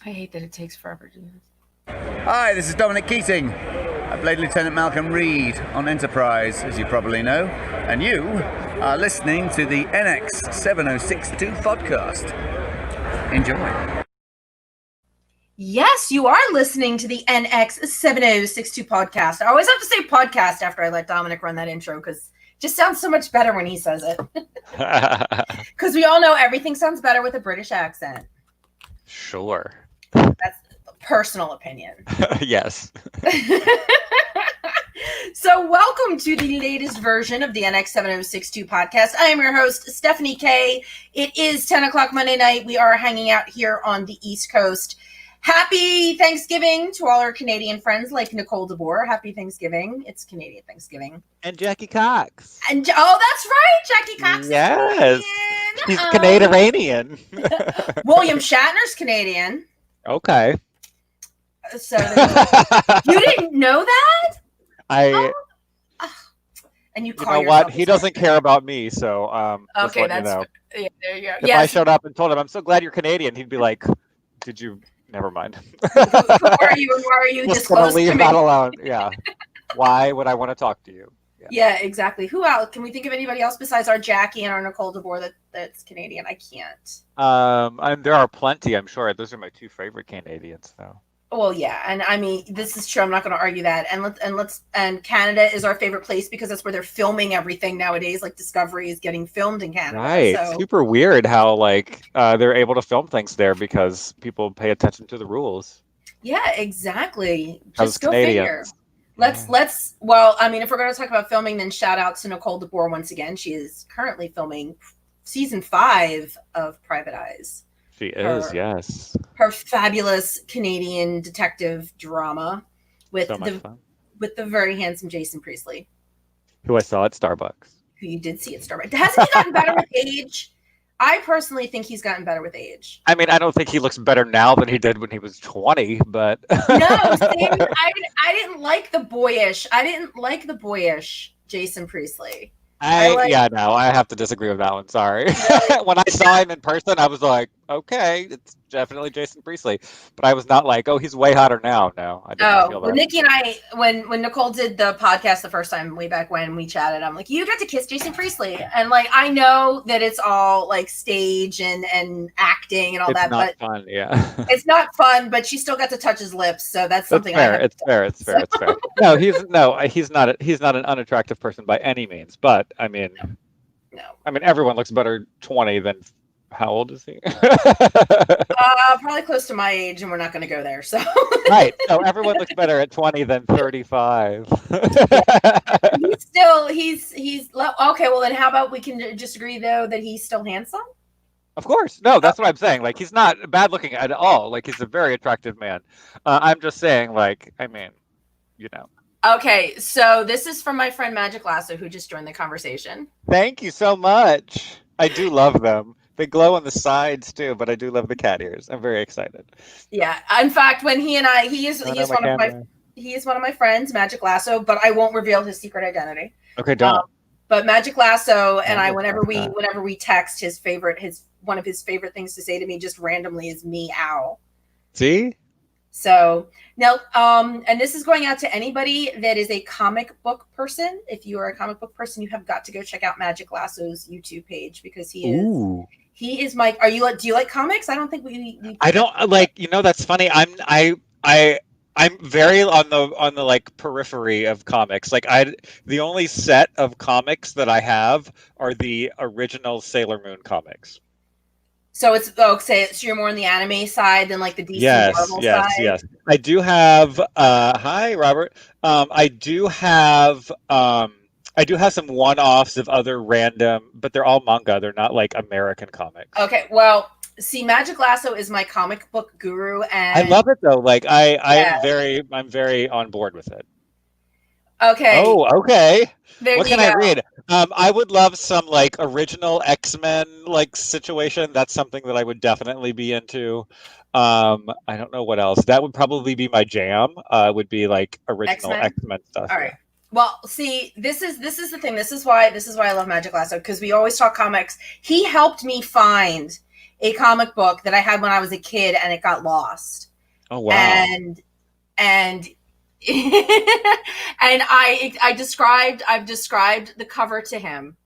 I hate that it takes forever to do this. Hi, this is Dominic Keating. I played Lieutenant Malcolm Reed on Enterprise, as you probably know, and you are listening to the NX 7062 podcast. Enjoy. Yes, you are listening to the NX 7062 podcast. I always have to say podcast after I let Dominic run that intro because it just sounds so much better when he says it. Because we all know everything sounds better with a British accent. Sure. That's a personal opinion. Yes. So welcome to the latest version of the NX 7062 podcast. I am your host, Stephanie K. It is 10 o'clock Monday night. We are hanging out here on the East Coast. Happy Thanksgiving to all our Canadian friends like Nicole DeBoer. Happy Thanksgiving. It's Canadian Thanksgiving. And Jackie Cox. And that's right. Jackie Cox yes. is Canadian. She's Canadian. William Shatner's Canadian. Okay. So you didn't know that? And you know what? He doesn't care about me, so okay, that's yeah, there you go. If I showed up and told him, "I'm so glad you're Canadian," he'd be like, "Did you? Never mind." Who are you? And why are you disclosing leave to me? that alone? Yeah. Why would I want to talk to you? Yeah, exactly. Who else? Can we think of anybody else besides our Jackie and our Nicole DeBoer that's Canadian? I can't. There are plenty, I'm sure. Those are my two favorite Canadians, though. Well, yeah, and I mean, this is true. I'm not going to argue that. And Canada is our favorite place because that's where they're filming everything nowadays. Like Discovery is getting filmed in Canada. Right. So. Super weird how they're able to film things there because people pay attention to the rules. Yeah, exactly. Just go figure. Well, I mean, if we're going to talk about filming, then shout out to Nicole DeBoer once again. She is currently filming season 5 of Private Eyes. She is, yes. Her fabulous Canadian detective drama with the very handsome Jason Priestley, who I saw at Starbucks. Who you did see at Starbucks. Hasn't he gotten better with age? I personally think he's gotten better with age. I mean, I don't think he looks better now than he did when he was 20, but no, same, I didn't like the boyish. I didn't like the boyish Jason Priestley. I have to disagree with that one. Sorry. When I saw him in person, I was like, okay, it's definitely Jason Priestley. But I was not like, oh, he's way hotter now. No, I didn't feel that. Well, Nikki and I, when Nicole did the podcast the first time, way back when we chatted, I'm like, you got to kiss Jason Priestley. And I know that it's all stage and acting and all that, but fun, yeah. It's not fun, but she still got to touch his lips. So that's something It's fair. No, he's not an unattractive person by any means, but I mean, no. I mean, everyone looks better 20 than how old is he? Probably close to my age, and we're not going to go there. So right. So everyone looks better at 20 than 35. He's okay. Well, then how about we can just agree though that he's still handsome? Of course. No, that's what I'm saying. He's not bad looking at all. He's a very attractive man. I'm just saying, I mean, you know. Okay, so this is from my friend Magic Lasso, who just joined the conversation. Thank you so much. I do love them. They glow on the sides too, but I do love the cat ears. I'm very excited. Yeah, in fact, when he is one of my friends, Magic Lasso, but I won't reveal his secret identity. Okay, don't. But Magic Lasso and I, whenever we text, one of his favorite things to say to me just randomly is meow. See? So now, and this is going out to anybody that is a comic book person. If you are a comic book person, you have got to go check out Magic Lasso's YouTube page because he is my. Do you like comics? I don't think we I don't that's funny. I'm very on the periphery of comics. The only set of comics that I have are the original Sailor Moon comics. So so you're more on the anime side than the DC Marvel side? Yes. I do have hi Robert. I do have some one-offs of other random, but they're all manga. They're not American comics. Okay, well, see, Magic Lasso is my comic book guru, and I love it though. I'm very on board with it. Okay. Oh, okay. What can I read? I would love some original X-Men situation. That's something that I would definitely be into. I don't know what else. That would probably be my jam. Would be original X-Men stuff. All right. Well, see, this is the thing. This is why I love Magic Lasso, because we always talk comics. He helped me find a comic book that I had when I was a kid, and it got lost. Oh wow! And and I've described the cover to him,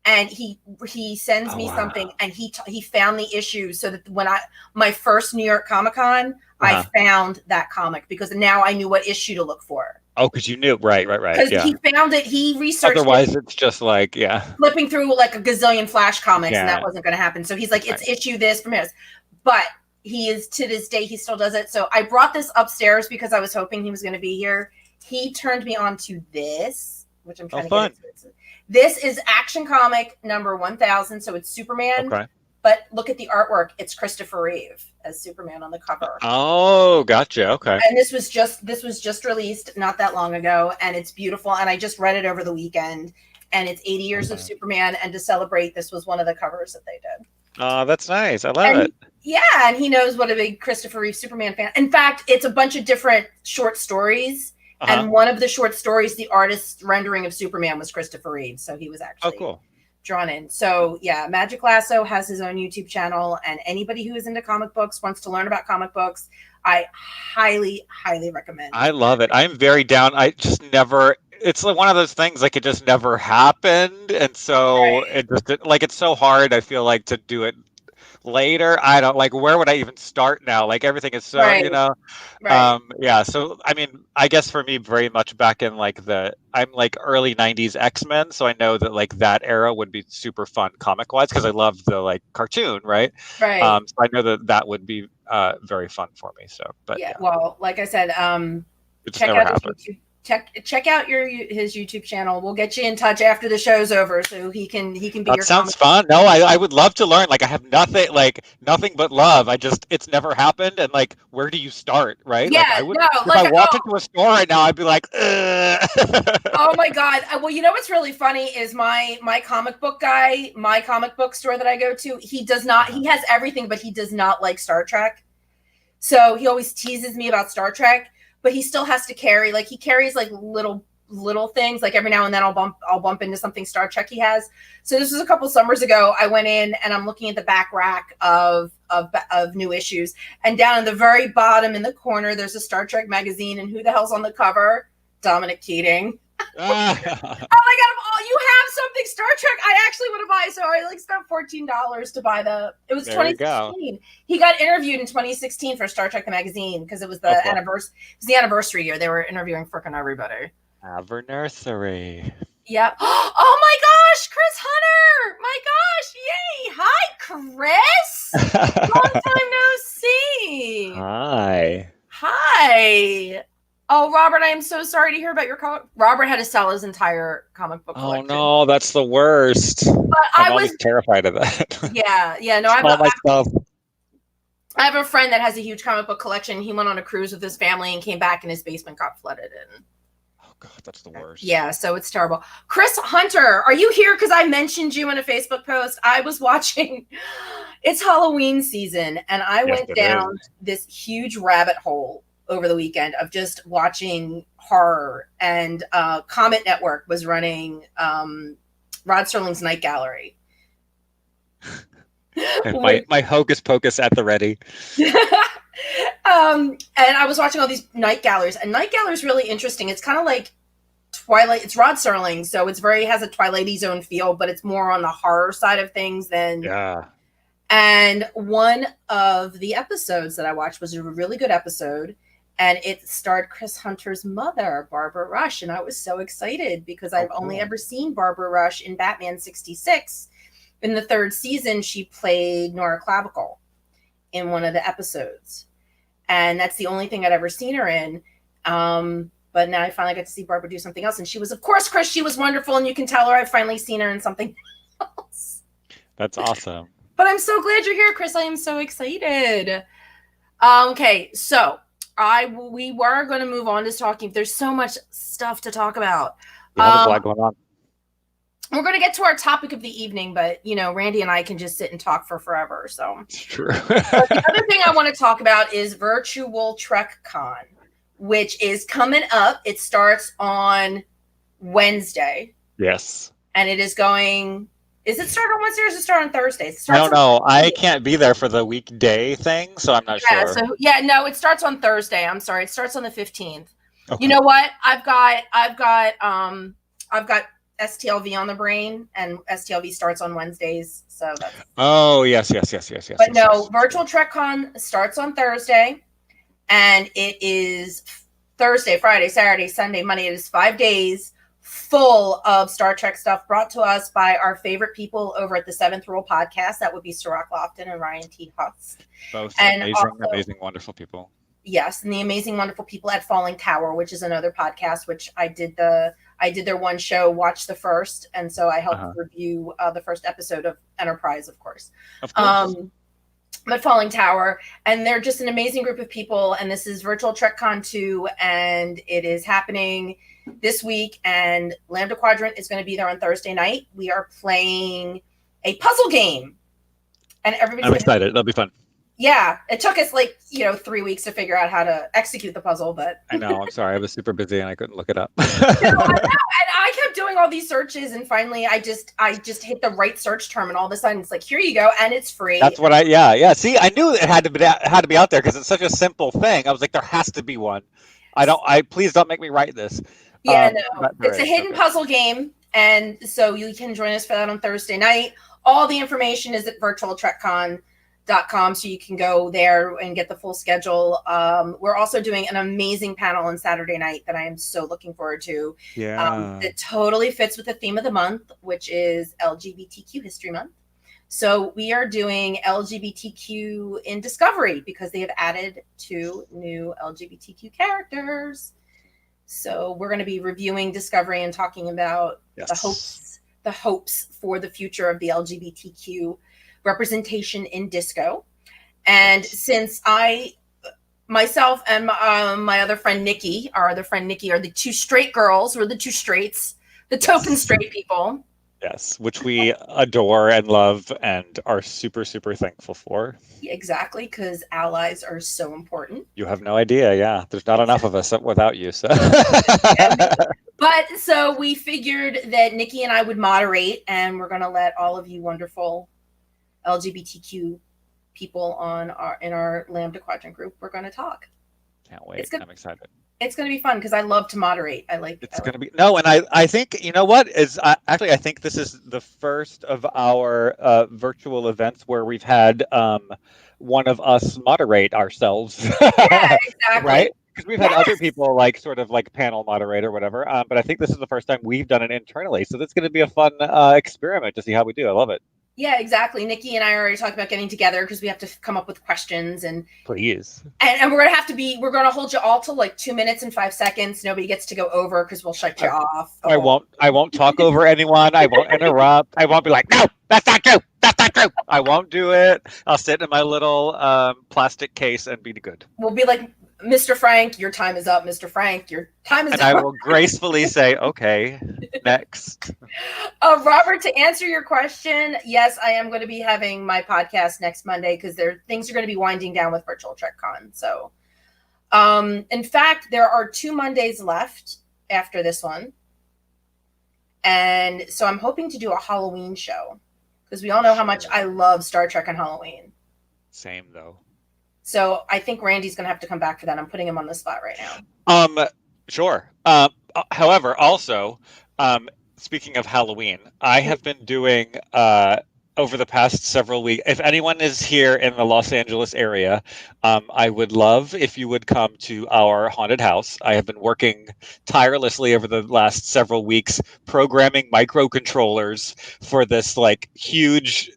and he sends me something, and he found the issue, so that when my first New York Comic Con, I found that comic because now I knew what issue to look for. Oh, because you knew, right. Because he found it, he researched. Otherwise, it's just like flipping through like a gazillion Flash comics, and that wasn't going to happen. So he's like, it's issue this from his, but he is, to this day, he still does it. So I brought this upstairs because I was hoping he was going to be here. He turned me on to this, which I'm trying to get into. This is Action Comic number 1000. So it's Superman. Okay. But look at the artwork. It's Christopher Reeve as Superman on the cover. Oh, gotcha. Okay. And this was just released not that long ago, and it's beautiful. And I just read it over the weekend, and it's 80 years of Superman. And to celebrate, this was one of the covers that they did. Oh, that's nice. I love it. Yeah, and he knows what a big Christopher Reeve Superman fan. In fact, it's a bunch of different short stories. And one of the short stories, the artist's rendering of Superman was Christopher Reeve. So he was actually drawn in. So yeah, Magic Lasso has his own YouTube channel, and anybody who is into comic books, wants to learn about comic books, I highly, highly recommend. I love it. I'm very down. I just never, it's like one of those things, like it just never happened. And so it just, like, it's so hard, I feel like, to do it later. I don't like, where would I even start now? Like everything is so, yeah. So, I mean, I guess for me, very much back in like I'm like early 90s X-Men. So I know that like that era would be super fun comic wise, because I love the like cartoon, right? Right. So I know that would be very fun for me. So, but yeah. Well, like I said, check out his YouTube. Check out his YouTube channel. We'll get you in touch after the show's over, so he can be that your. Sounds fun. No, I would love to learn. Like I have nothing but love. It's never happened, and like, where do you start, right? Yeah, like, if I walked into a store right now, I'd be like, ugh. Oh my god. Well, you know what's really funny is my comic book guy, my comic book store that I go to. He does not. He has everything, but he does not like Star Trek. So he always teases me about Star Trek. But he still has to carry, like he carries like little things. Like every now and then I'll bump into something Star Trek he has. So this was a couple summers ago. I went in and I'm looking at the back rack of new issues, and down in the very bottom in the corner there's a Star Trek magazine, and who the hell's on the cover? Dominic Keating. Oh my god! You have something Star Trek I actually want to buy, so I like spent $14 to buy it was 2016. He got interviewed in 2016 for Star Trek the magazine, because it was the anniversary year. They were interviewing frickin' everybody. Anniversary. Yep. Oh my gosh, Chris Hunter! My gosh, yay! Hi, Chris. Long time no see. Hi. Oh, Robert, I am so sorry to hear about your comic. Robert had to sell his entire comic book collection. Oh no, that's the worst. But I'm always terrified of that. Yeah. No, I have a friend that has a huge comic book collection. He went on a cruise with his family and came back, and his basement got flooded in. Oh God, that's the worst. Yeah, so it's terrible. Chris Hunter, are you here? Because I mentioned you in a Facebook post. I was watching. It's Halloween season, and I went down this huge rabbit hole over the weekend of just watching horror, and Comet Network was running Rod Serling's Night Gallery. my hocus pocus at the ready. And I was watching all these night galleries, and Night Gallery is really interesting. It's kind of like Twilight. It's Rod Serling, so it's has a Twilight Zone feel, but it's more on the horror side of things than. Yeah. And one of the episodes that I watched was a really good episode, and it starred Chris Hunter's mother, Barbara Rush, and I was so excited because I've only ever seen Barbara Rush in Batman 66. In the third season, she played Nora Clavicle in one of the episodes, and that's the only thing I'd ever seen her in. But now I finally got to see Barbara do something else, and she was, of course, Chris, she was wonderful, and you can tell her I've finally seen her in something else. That's awesome. But I'm so glad you're here, Chris. I am so excited. Okay, so we were going to move on to talking. There's so much stuff to talk about. Yeah, there's a lot going on. We're going to get to our topic of the evening, but Randy and I can just sit and talk for forever. So it's true. But the other thing I want to talk about is Virtual TrekCon, which is coming up. It starts on Wednesday. Yes. And it is going Is it start on Wednesday or does it start on Thursday? It I starts don't know. I can't be there for the weekday thing, so I'm not yeah, sure. so yeah, no, it starts on Thursday. I'm sorry. It starts on the 15th. You Okay. know what? I've got STLV on the brain, and STLV starts on Wednesdays. So that's Oh, yes. but no, Yes. Virtual TrekCon starts on Thursday, and it is Thursday, Friday, Saturday, Sunday, Monday. It is 5 days full of Star Trek stuff brought to us by our favorite people over at the Seventh Rule podcast. That would be Sirach Lofton and Ryan T. Husk. Both And amazing, wonderful people. Yes, and the amazing, wonderful people at Falling Tower, which is another podcast, which I did their one show, Watch the First, and so I helped review the first episode of Enterprise, of course. Of course. But Falling Tower, and they're just an amazing group of people, and this is Virtual TrekCon 2, and it is happening this week, and Lambda Quadrant is going to be there on Thursday night. We are playing a puzzle game, and I'm excited. That'll be fun. Yeah, it took us 3 weeks to figure out how to execute the puzzle, but I know. I'm sorry. I was super busy and I couldn't look it up. and I kept doing all these searches, and finally, I just hit the right search term, and all of a sudden, it's like, here you go, and it's free. That's what yeah. See, I knew it had to be out there because it's such a simple thing. I was like, there has to be one. Please don't make me write this. Yeah, no, it's a hidden puzzle game, and so you can join us for that on Thursday night. All the information is at virtualtrekcon.com, so you can go there and get the full schedule. We're also doing an amazing panel on Saturday night that I am so looking forward to. Yeah. It totally fits with the theme of the month, which is LGBTQ History Month. So we are doing LGBTQ in Discovery because they have added 2 new LGBTQ characters. So we're going to be reviewing Discovery and talking about the hopes for the future of the LGBTQ representation in disco. And since myself and my other friend Nikki, are the 2 straight girls. We're the 2 straights, the token straight people. Yes, which we adore and love and are super, super thankful for. Exactly, because allies are so important. You have no idea, yeah. There's not enough of us without you. So. But so we figured that Nikki and I would moderate, and we're going to let all of you wonderful LGBTQ people in our Lambda Quadrant group, we're going to talk. Can't wait. I'm excited. It's going to be fun because I love to moderate. And I think, you know what is actually, I think this is the first of our virtual events where we've had one of us moderate ourselves. Yeah, exactly. Right? Because we've had other people sort of panel moderate or whatever. But I think this is the first time we've done it internally. So that's going to be a fun experiment to see how we do. I love it. Yeah, exactly. Nikki and I already talked about getting together because we have to come up with questions and please. And we're gonna hold you all to 2 minutes and 5 seconds. Nobody gets to go over because we'll shut you off. I won't talk over anyone. I won't interrupt. I won't be like, no, that's not true. That's not true. I won't do it. I'll sit in my little plastic case and be good. We'll be like, Mr. Frank, your time is up. Mr. Frank, your time is up. And I will gracefully say, okay, next. Robert, to answer your question, yes, I am going to be having my podcast next Monday because things are going to be winding down with Virtual TrekCon. So, in fact, there are 2 Mondays left after this one. And so I'm hoping to do a Halloween show because we all know how much I love Star Trek on Halloween. Same, though. So I think Randy's going to have to come back for that. I'm putting him on the spot right now. Sure. However, also, speaking of Halloween, I have been doing over the past several weeks. If anyone is here in the Los Angeles area, I would love if you would come to our haunted house. I have been working tirelessly over the last several weeks programming microcontrollers for this huge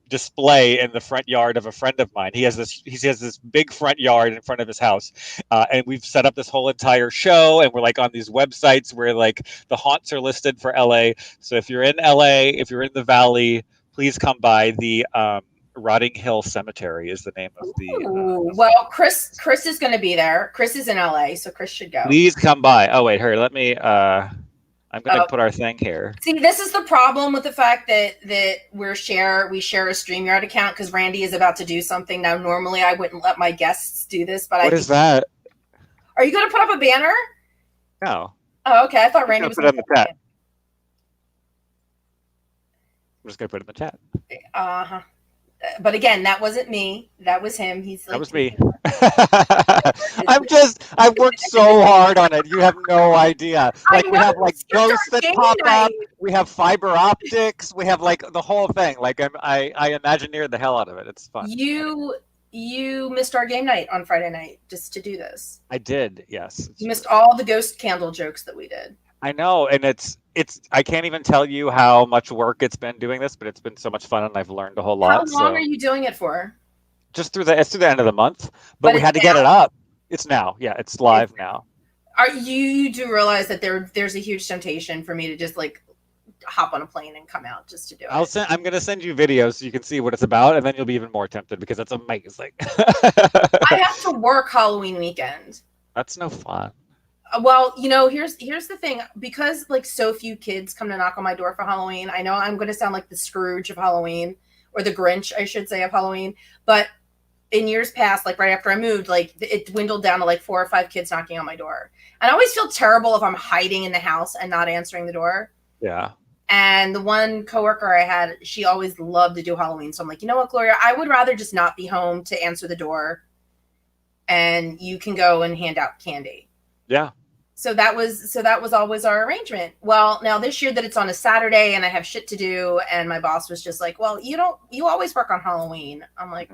display in the front yard of a friend of mine. He has this big front yard in front of his house, and we've set up this whole entire show, and we're on these websites where the haunts are listed for LA. So if you're in LA, if you're in the Valley, please come by. The Rotting Hill Cemetery is the name of the well, Chris is going to be there. Chris is in LA, so Chris should go. Please come by. Oh wait, here, let me I'm going to put our thing here. See, this is the problem with the fact that we share a StreamYard account because Randy is about to do something. Now, normally I wouldn't let my guests do this, but what is that? Are you going to put up a banner? No. Oh, okay. I thought Randy was going to put it in the chat. I'm just gonna put it in the chat. Uh-huh. But again, that wasn't me. That was him. He's like, That was me. I've worked so hard on it. You have no idea. I Like we know, have like skipped our ghosts that game pop night. up. We have fiber optics. We have like the whole thing. Like I Imagineered the hell out of it. It's fun. You missed our game night on Friday night just to do this. I did, yes. You missed all the ghost candle jokes that we did. I know, and it's I can't even tell you how much work it's been doing this, but it's been so much fun and I've learned a whole lot. How long are you doing it for? Just through the end of the month, but we had to get it up. It's now. Yeah, it's live now. You do realize that there's a huge temptation for me to just like hop on a plane and come out just to do it. I'm going to send you videos so you can see what it's about, and then you'll be even more tempted because it's amazing. I have to work Halloween weekend. That's no fun. Well, here's the thing. Because like so few kids come to knock on my door for Halloween, I know I'm going to sound like the Scrooge of Halloween, or the Grinch, I should say, of Halloween. But in years past, like right after I moved, like it dwindled down to like 4 or 5 kids knocking on my door. And I always feel terrible if I'm hiding in the house and not answering the door. Yeah. And the one coworker I had, she always loved to do Halloween. So I'm like, you know what, Gloria, I would rather just not be home to answer the door, and you can go and hand out candy. Yeah. So that was always our arrangement. Well, now this year that it's on a Saturday and I have shit to do, and my boss was just like, well, you always work on Halloween. I'm like,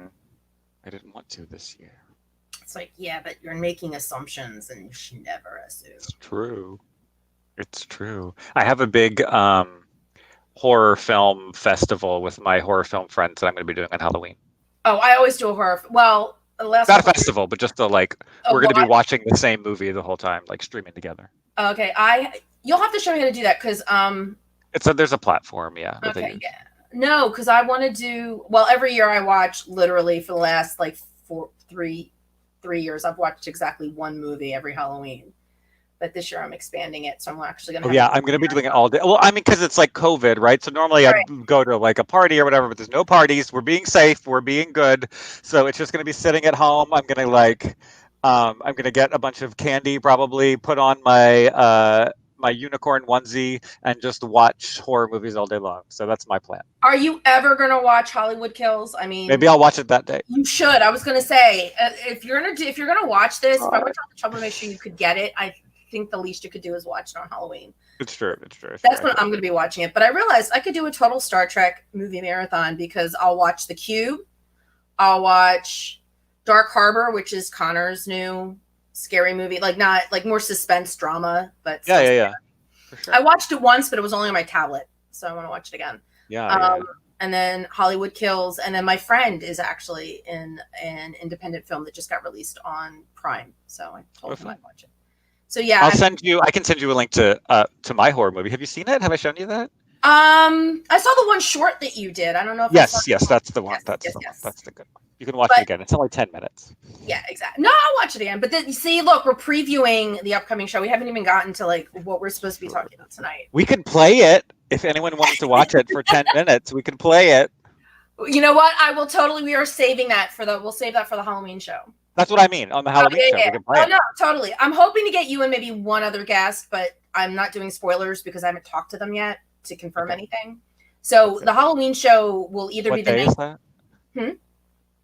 I didn't want to this year. It's like, yeah, but you're making assumptions and you should never assume. It's true. I have a big horror film festival with my horror film friends that I'm going to be doing on Halloween. Oh, I always do a horror. Well, not a festival, but just we're going to be watching the same movie the whole time, like streaming together. Okay, you'll have to show me how to do that because there's a platform, yeah. Okay, yeah. No, because I want to do every year I watch literally for the last like 3 years. I've watched exactly one movie every Halloween. But this year I'm expanding it, so I'm actually going to. I'm going to be doing it all day. Well, I mean, because it's like COVID, right? So normally I'd go to like a party or whatever, but there's no parties. We're being safe. We're being good. So it's just going to be sitting at home. I'm going to I'm going to get a bunch of candy, probably put on my my unicorn onesie, and just watch horror movies all day long. So that's my plan. Are you ever going to watch Hollywood Kills? I mean, maybe I'll watch it that day. You should. I was going to say, if you're going to watch this, if I went to the trouble to make sure you could get it, I think the least you could do is watch it on Halloween. It's true. That's when I'm going to be watching it. But I realized I could do a total Star Trek movie marathon because I'll watch The Cube. I'll watch Dark Harbor, which is Connor's new scary movie. Like not like more suspense drama, but yeah. For sure. I watched it once, but it was only on my tablet, so I want to watch it again. Yeah. And then Hollywood Kills, and then my friend is actually in an independent film that just got released on Prime, so I told him I'd watch it. So yeah, I can send you a link to my horror movie. Have you seen it? Have I shown you that? I saw the one short that you did. I don't know if yes, that's the one. That's the one. That's the good one. You can watch it again. It's only 10 minutes. Yeah, exactly. No, I'll watch it again. But then, you see, look, we're previewing the upcoming show. We haven't even gotten to like what we're supposed to be talking about tonight. We could play it if anyone wants to watch it for 10 minutes. We can play it. You know what? I will totally. We are saving that we'll save that for the Halloween show. That's what I mean on the Halloween show. Yeah. We can play it. No, totally. I'm hoping to get you and maybe one other guest, but I'm not doing spoilers because I haven't talked to them yet to confirm anything. So the Halloween show will either be the day is that?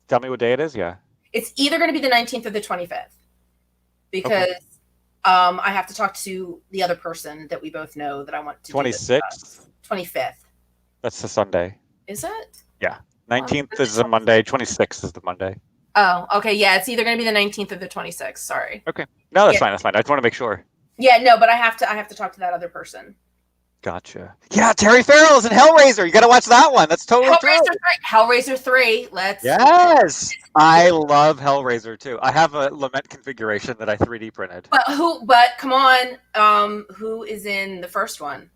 Tell me what day it is. Yeah. It's either going to be the 19th or the 25th because I have to talk to the other person that we both know that I want to. 26th. 25th. That's the Sunday. Is it? Yeah. 19th is the Monday. 26th is the Monday. Oh, okay. Yeah, it's either going to be the 19th or the 26th. Sorry. Okay. No, that's fine. That's fine. I just want to make sure. Yeah, no, but I have to talk to that other person. Gotcha. Yeah, Terry Farrell's in Hellraiser. You got to watch that one. That's totally true. Hellraiser 3. Yes. I love Hellraiser too. I have a lament configuration that I 3D printed. But come on. Who is in the first one?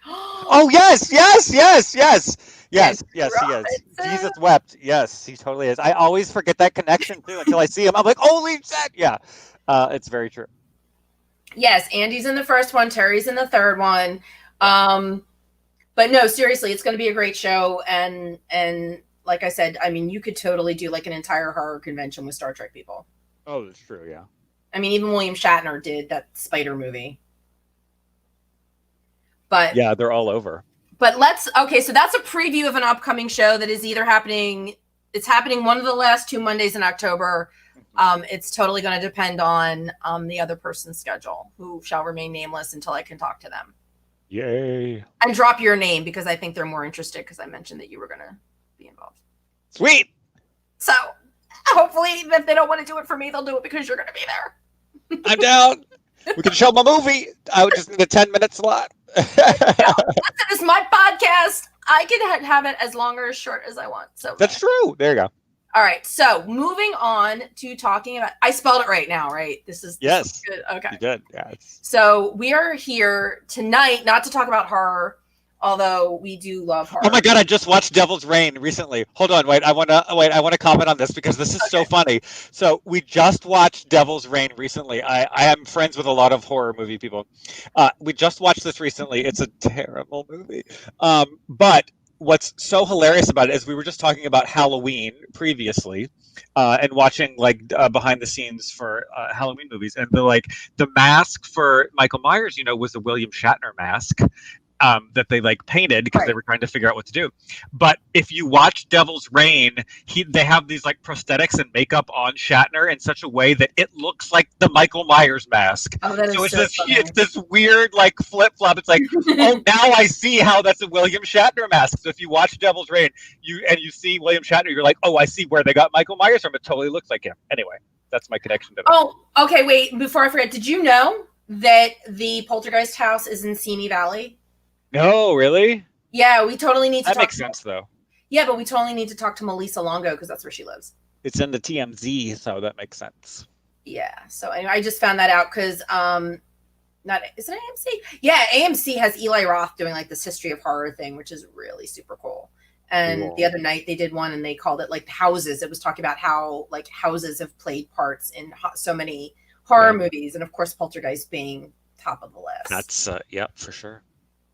Oh, yes, he is. Jesus wept. Yes, he totally is. I always forget that connection too until I see him. I'm like, holy shit. Yeah. It's very true. Yes, Andy's in the first one, Terry's in the third one. But no, seriously, it's going to be a great show. And like I said, I mean, you could totally do like an entire horror convention with Star Trek people. Oh, that's true. Yeah. I mean, even William Shatner did that Spider movie. But yeah, they're all over. But okay, so that's a preview of an upcoming show that is either happening, it's happening one of the last 2 Mondays in October. It's totally going to depend on the other person's schedule, who shall remain nameless until I can talk to them. Yay. And drop your name because I think they're more interested because I mentioned that you were going to be involved. Sweet. So hopefully if they don't want to do it for me, they'll do it because you're going to be there. I'm down. We can show my movie. I would just need a 10-minute slot. Listen, it's my podcast. I can have it as long or as short as I want. So that's true. There you go. All right. So moving on to talking about, I spelled it right now, right? This is good. Okay. You did. Yeah. So we are here tonight, not to talk about horror, although we do love horror. Oh my God! I just watched Devil's Reign recently. Hold on, wait. I want to comment on this because this is so funny. So we just watched Devil's Reign recently. I am friends with a lot of horror movie people. We just watched this recently. It's a terrible movie. But what's so hilarious about it is we were just talking about Halloween previously, and watching behind the scenes for Halloween movies, and the mask for Michael Myers, was a William Shatner mask. That they painted because they were trying to figure out what to do. But if you watch Devil's Reign, they have these prosthetics and makeup on Shatner in such a way that it looks like the Michael Myers mask. Oh, that is it's this weird flip flop. It's oh, now I see how that's a William Shatner mask. So if you watch Devil's Reign, you see William Shatner, you're like, oh, I see where they got Michael Myers from. It totally looks like him. Anyway, that's my connection to that. Oh, okay. Wait, before I forget, did you know that the Poltergeist house is in Simi Valley? No, really? Yeah, we totally need to That makes sense, though. Yeah, but we totally need to talk to Melissa Longo because that's where she lives. It's in the TMZ, so that makes sense. Yeah, so anyway, I just found that out because, is it AMC? Yeah, AMC has Eli Roth doing this history of horror thing, which is really super cool. And the other night they did one and they called it Houses. It was talking about how houses have played parts in so many horror movies. And of course, Poltergeist being top of the list. That's, for sure.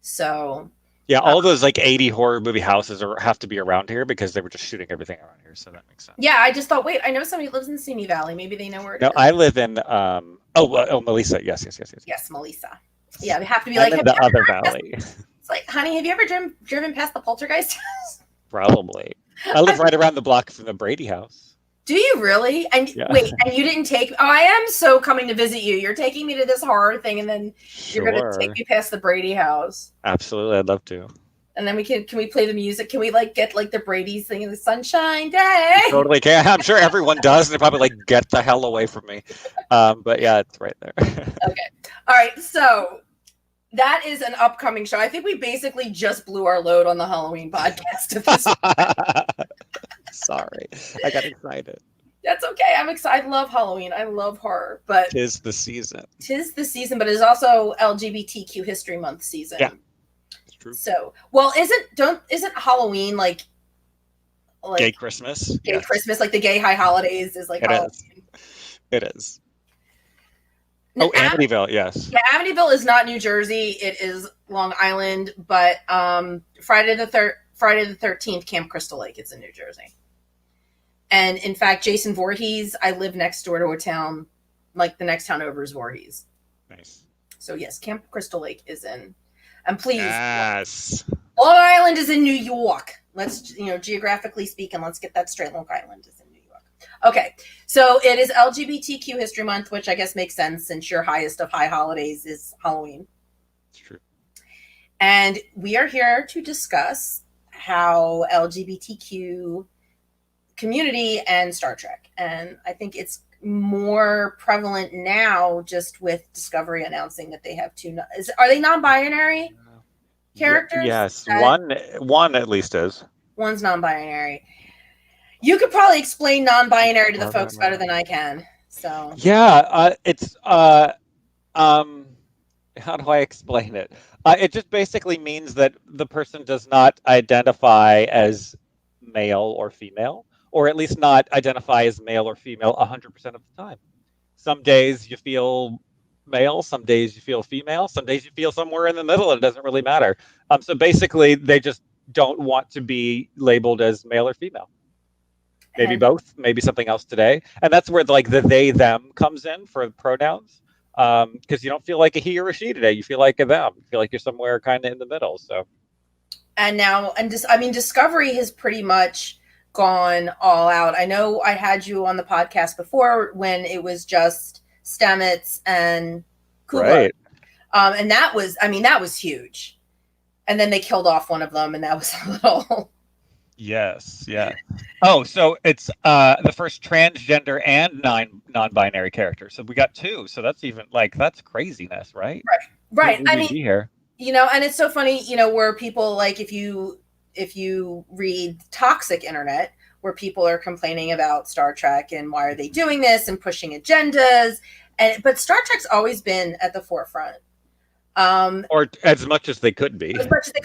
So yeah, all those 80 horror movie houses have to be around here because they were just shooting everything around here, so that makes sense. Yeah, I just thought, wait, I know somebody who lives in Simi Valley. Maybe they know where it is. No, I live in Melissa. Yes. Yes, Melissa. Yeah, we have to be in the other valley. It's honey, have you ever driven past the Poltergeist house? Probably. I live right around the block from the Brady house. Do you really? And wait, and you didn't take? Oh, I am so coming to visit you. You're taking me to this horror thing, and then you're going to take me past the Brady house. Absolutely, I'd love to. And then can we play the music? Can we get the Brady's thing in the Sunshine Day? You totally can. I'm sure everyone does, and they probably get the hell away from me. But yeah, it's right there. Okay, all right. So that is an upcoming show. I think we basically just blew our load on the Halloween podcast at this point. Sorry, I got excited. That's okay. I'm excited. I love Halloween. I love horror, but tis the season. But it's also LGBTQ History Month season. Yeah, it's true. So, well, isn't Halloween like gay Christmas? Gay Christmas, the gay high holidays is Halloween. It is. Now, Amityville, yes. Yeah, Amityville is not New Jersey. It is Long Island, but Friday the 13th, Camp Crystal Lake is in New Jersey. And in fact, Jason Voorhees, I live next door to a town, the next town over is Voorhees. Nice. So yes, Camp Crystal Lake is in, and please, yes. Long Island is in New York. Let's, geographically speaking, let's get that straight. Long Island is in New York. Okay, so it is LGBTQ History Month, which I guess makes sense since your highest of high holidays is Halloween. It's true. And we are here to discuss how LGBTQ community and Star Trek. And I think it's more prevalent now just with Discovery announcing that they have are they non-binary characters? Yes, one at least is. One's non-binary. You could probably explain non-binary to the folks better than I can. So yeah, it's how do I explain it? It just basically means that the person does not identify as male or female, or at least not identify as male or female 100% of the time. Some days you feel male, some days you feel female, some days you feel somewhere in the middle, and it doesn't really matter. So basically, they just don't want to be labeled as male or female. Maybe both, maybe something else today. And that's where the they, them comes in for pronouns. Because you don't feel like a he or a she today. You feel like a them. You feel like you're somewhere kind of in the middle. So and now, and just, I mean, Discovery has pretty much gone all out. I know I had you on the podcast before when it was just Stamets and Kula. Right. And that was, I mean, that was huge. And then they killed off one of them, and that was a little. Yes, yeah. Oh, so it's the first transgender and non-binary character. So we got two. So that's even like that's craziness, right? Right. I mean, here. And it's so funny, where people, like, if you read toxic internet, where people are complaining about Star Trek and why are they doing this and pushing agendas, but Star Trek's always been at the forefront. Or as much as they could be.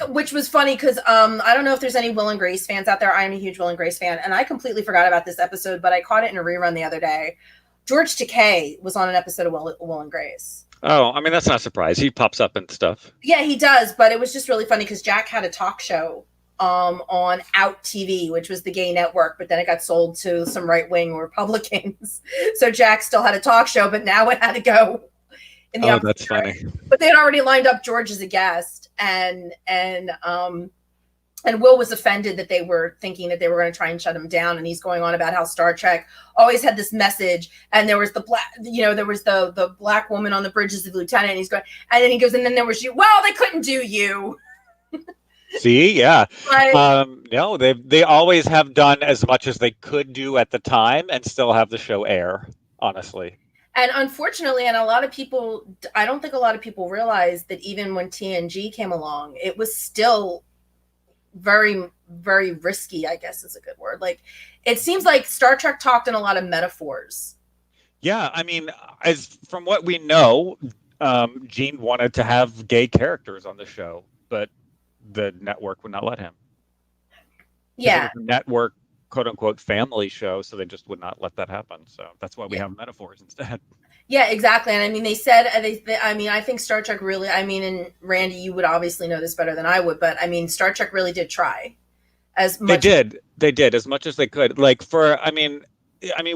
Which was funny because I don't know if there's any Will and Grace fans out there. I'm a huge Will and Grace fan, and I completely forgot about this episode, but I caught it in a rerun the other day. George Takei was on an episode of Will and Grace. Oh, I mean, that's not a surprise. He pops up and stuff. Yeah, he does, but it was just really funny because Jack had a talk show on Out TV, which was the gay network, but then it got sold to some right-wing Republicans. So Jack still had a talk show, but now it had to go in the that's funny. But they had already lined up George as a guest, and Will was offended that they were thinking that they were going to try and shut him down, and he's going on about how Star Trek always had this message, and there was the black, there was the black woman on the bridge as the lieutenant, and he's going, and then he goes, and then there was you. Well, they couldn't do you. See, yeah. But, no, they always have done as much as they could do at the time and still have the show air, honestly. And unfortunately, and I don't think a lot of people realize that even when TNG came along, it was still very, very risky, I guess is a good word. Like, it seems like Star Trek talked in a lot of metaphors. Yeah, I mean, as from what we know, Gene wanted to have gay characters on the show, but the network would not let him. Yeah. It was a network, quote unquote, family show, so they just would not let that happen. So that's why we have metaphors instead. Yeah, exactly. And I mean, they said, I think Star Trek really, and Randy, you would obviously know this better than I would, but I mean, Star Trek really did try as much. They did as much as they could. Like I mean,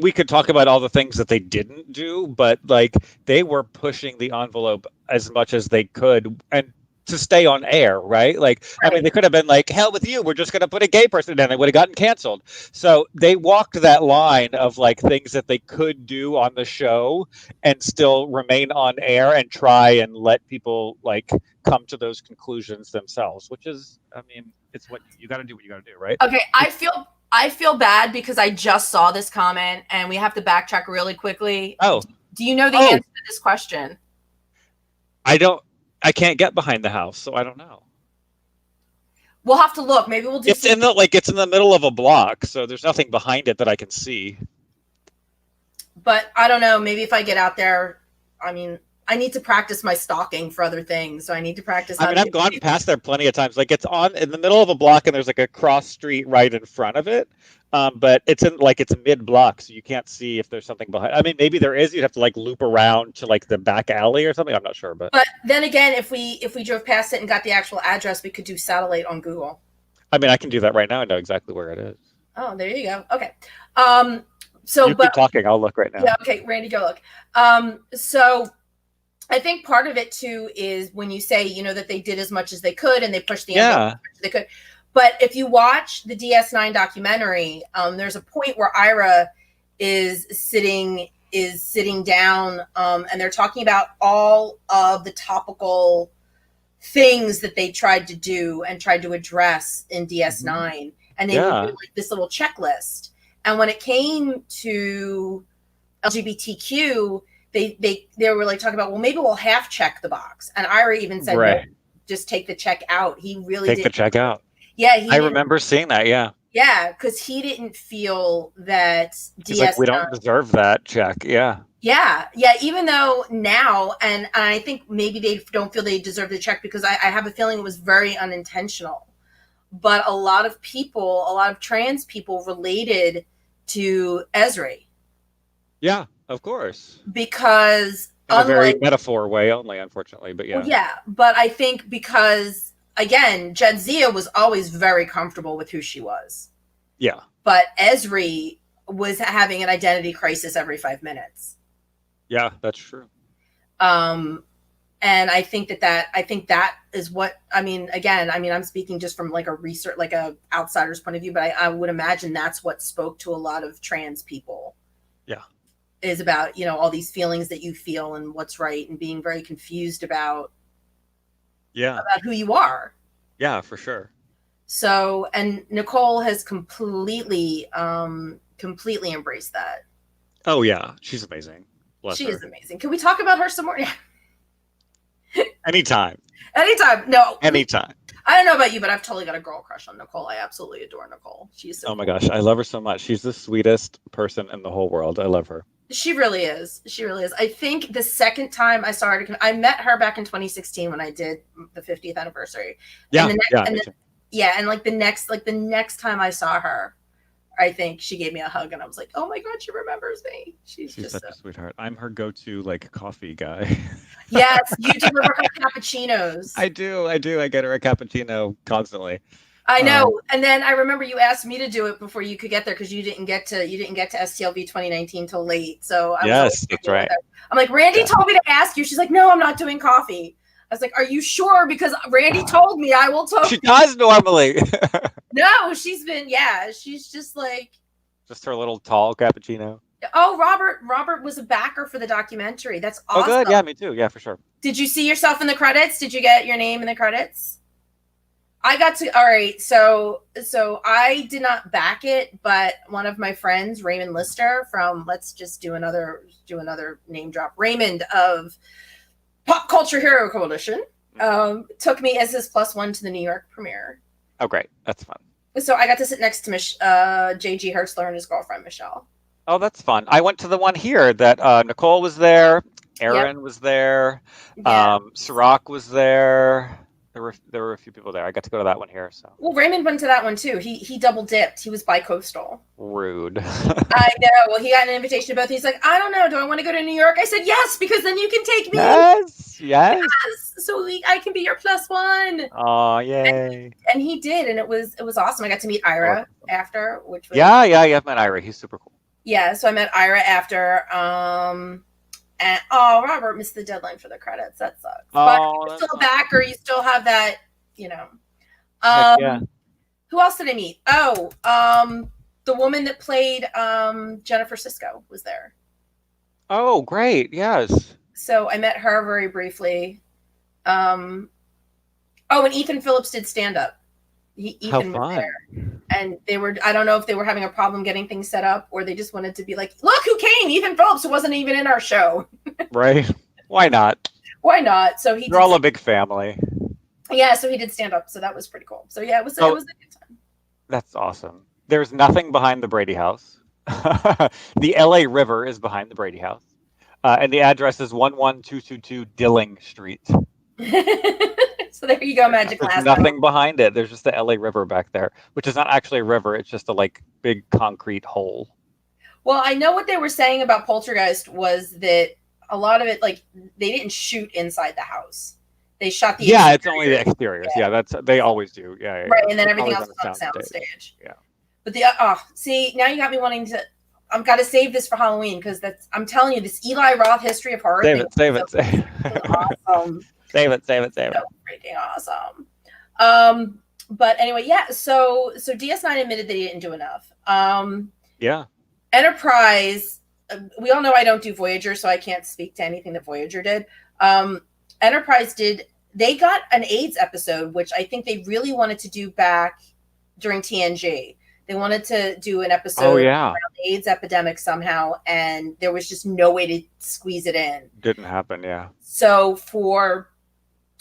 we could talk about all the things that they didn't do, but like they were pushing the envelope as much as they could, and to stay on air, right? Like, right. I mean, they could have been like, hell with you, we're just going to put a gay person in, it would have gotten canceled. So they walked that line of like things that they could do on the show and still remain on air and try and let people like come to those conclusions themselves, which is, I mean, it's what you got to do, right? Okay. I feel bad because I just saw this comment and we have to backtrack really quickly. Oh, do you know the answer to this question? I can't get behind the house, so I don't know. We'll have to look. Maybe we'll do. It's in the middle of a block, so there's nothing behind it that I can see. But I don't know. Maybe if I get out there, I mean, I need to practice my stalking for other things. So I need to practice. I've gone past there plenty of times. Like it's in the middle of a block, and there's like a cross street right in front of it. But it's mid block, so you can't see if there's something behind. I mean, maybe there is. You'd have to like loop around to like the back alley or something. I'm not sure, but then again, if we drove past it and got the actual address, we could do satellite on Google. I mean, I can do that right now. I know exactly where it is. Oh, there you go. Okay. So you keep talking. I'll look right now. Yeah. Okay, Randy, go look. So I think part of it too is when you say that they did as much as they could and they pushed the envelope as much as they could. But if you watch the DS9 documentary, there's a point where Ira is sitting down, and they're talking about all of the topical things that they tried to do and tried to address in DS9, mm-hmm. and they would do like this little checklist. And when it came to LGBTQ, they were like talking about, well, maybe we'll half check the box. And Ira even said, no, just take the check out. He really take the check out. Yeah, I remember seeing that. Yeah. Yeah, because he didn't feel that DS9. Like, we don't deserve that check. Yeah. Yeah. Even though now, and I think maybe they don't feel they deserve the check because I have a feeling it was very unintentional. But a lot of trans people related to Esri. Yeah, of course. Because in a very metaphor way only, unfortunately. But yeah. Well, yeah, but I think because. Again, Jadzia was always very comfortable with who she was. Yeah. But Esri was having an identity crisis every 5 minutes. Yeah, that's true. And And I think that is what, I mean, again, I mean, I'm speaking just from like a research, like a outsider's point of view, but I would imagine that's what spoke to a lot of trans people. Yeah. Is about, you know, all these feelings that you feel and what's right, and being very confused about who you are. Yeah, for sure. So, and Nicole has completely embraced that. Oh yeah, she's amazing. Bless she her. is amazing. Can we talk about her some more? Anytime. No. Anytime. I don't know about you, but I've totally got a girl crush on Nicole. I absolutely adore Nicole. She's so oh my gosh, I love her so much. She's the sweetest person in the whole world. I love her. She really is. She really is. I think the second time I saw her, I met her back in 2016 when I did the 50th anniversary. Yeah, and like the next time I saw her, I think she gave me a hug, and I was like, "Oh my god, she remembers me." She's just such a sweetheart. I'm her go-to like coffee guy. Yes, you deliver her cappuccinos. I do. I get her a cappuccino constantly. I know. And then I remember you asked me to do it before you could get there, because you didn't get to STLV 2019 till late. So yes, that's right. I'm like, Randy told me to ask you. She's like, no, I'm not doing coffee. I was like, are you sure? Because Randy told me. I will tell. She does normally. No, she's just like. Just her little tall cappuccino. Oh, Robert was a backer for the documentary. That's awesome. Oh, good. Yeah, me too. Yeah, for sure. Did you see yourself in the credits? Did you get your name in the credits? I got to, all right. So I did not back it, but one of my friends, Raymond Lister from, let's just do another name drop, Raymond of Pop Culture Hero Coalition, took me as his +1 to the New York premiere. Oh, great. That's fun. So I got to sit next to J.G. Hertzler and his girlfriend, Michelle. Oh, that's fun. I went to the one here that Nicole was there. Aaron was there. Yeah. Sirach was there. There were a few people there. I got to go to that one here. So. Well, Raymond went to that one too. He double dipped. He was bi-coastal. Rude. I know. Well, he got an invitation to both. He's like, I don't know. Do I want to go to New York? I said yes, because then you can take me. Yes. So I can be your +1. Oh, yay! And he did, and it was awesome. I got to meet Ira after, which was I've met Ira. He's super cool. Yeah, so I met Ira after. And Robert missed the deadline for the credits. That sucks. But you're still a backer. You still have that, you know. Who else did I meet? The woman that played Jennifer Sisko was there. Oh, great! Yes. So I met her very briefly. And Ethan Phillips did stand up. Ethan was there. And they were, I don't know if they were having a problem getting things set up, or they just wanted to be like, look who came, Ethan Phillips, who wasn't even in our show. Right. Why not? So they're all a big family. Yeah, so he did stand up. So that was pretty cool. So yeah, it was a good time. That's awesome. There's nothing behind the Brady house. The LA River is behind the Brady house. And the address is 11222 Dilling Street. So there you go, Magic Glass. There's nothing behind it. There's just the LA River back there, which is not actually a river. It's just a big concrete hole. Well, I know what they were saying about Poltergeist was that a lot of it, they didn't shoot inside the house. They shot the exterior. It's only the exteriors. Yeah, that's they always do. Yeah. Right, and then everything else is on soundstage. Yeah. But see, now you got me wanting to. I've got to save this for Halloween, because I'm telling you, this Eli Roth history of horror. Save it. Awesome. Save it. So freaking awesome. But anyway, yeah. So DS9 admitted they didn't do enough. Yeah. Enterprise. We all know I don't do Voyager, so I can't speak to anything that Voyager did. Enterprise did. They got an AIDS episode, which I think they really wanted to do back during TNG. They wanted to do an episode around the AIDS epidemic somehow, and there was just no way to squeeze it in. Didn't happen, yeah. So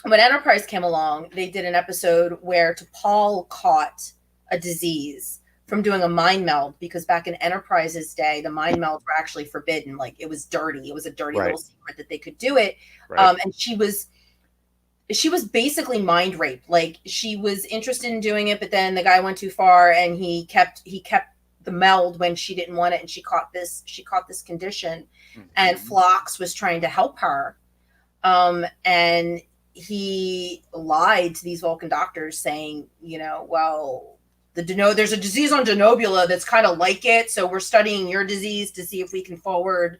when Enterprise came along, they did an episode where T'Pol caught a disease from doing a mind meld, because back in Enterprise's day, the mind melds were actually forbidden. It was dirty. It was a dirty little secret that they could do it. Right. And she was basically mind raped. She was interested in doing it, but then the guy went too far, and he kept the meld when she didn't want it, and she caught this condition. Mm-hmm. And Phlox was trying to help her. And he lied to these Vulcan doctors, saying, there's a disease on Denobula that's kind of like it, so we're studying your disease to see if we can forward.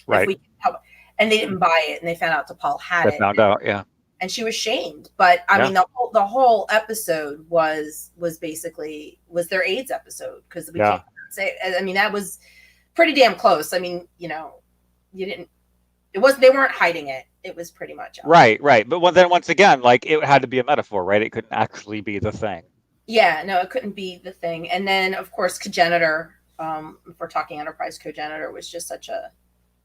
Right. If we can help. and they didn't buy it, and they found out DePaul had I it. found out, yeah. And she was shamed. But I mean, the whole episode was basically their AIDS episode, because we can't say. I mean, that was pretty damn close. I mean, you know, they weren't hiding it. It was pretty much right. But then once again, like, it had to be a metaphor, right? It couldn't actually be the thing. Yeah, no, it couldn't be the thing. And then, of course, Cogenitor. If we're talking Enterprise, Cogenitor was just such a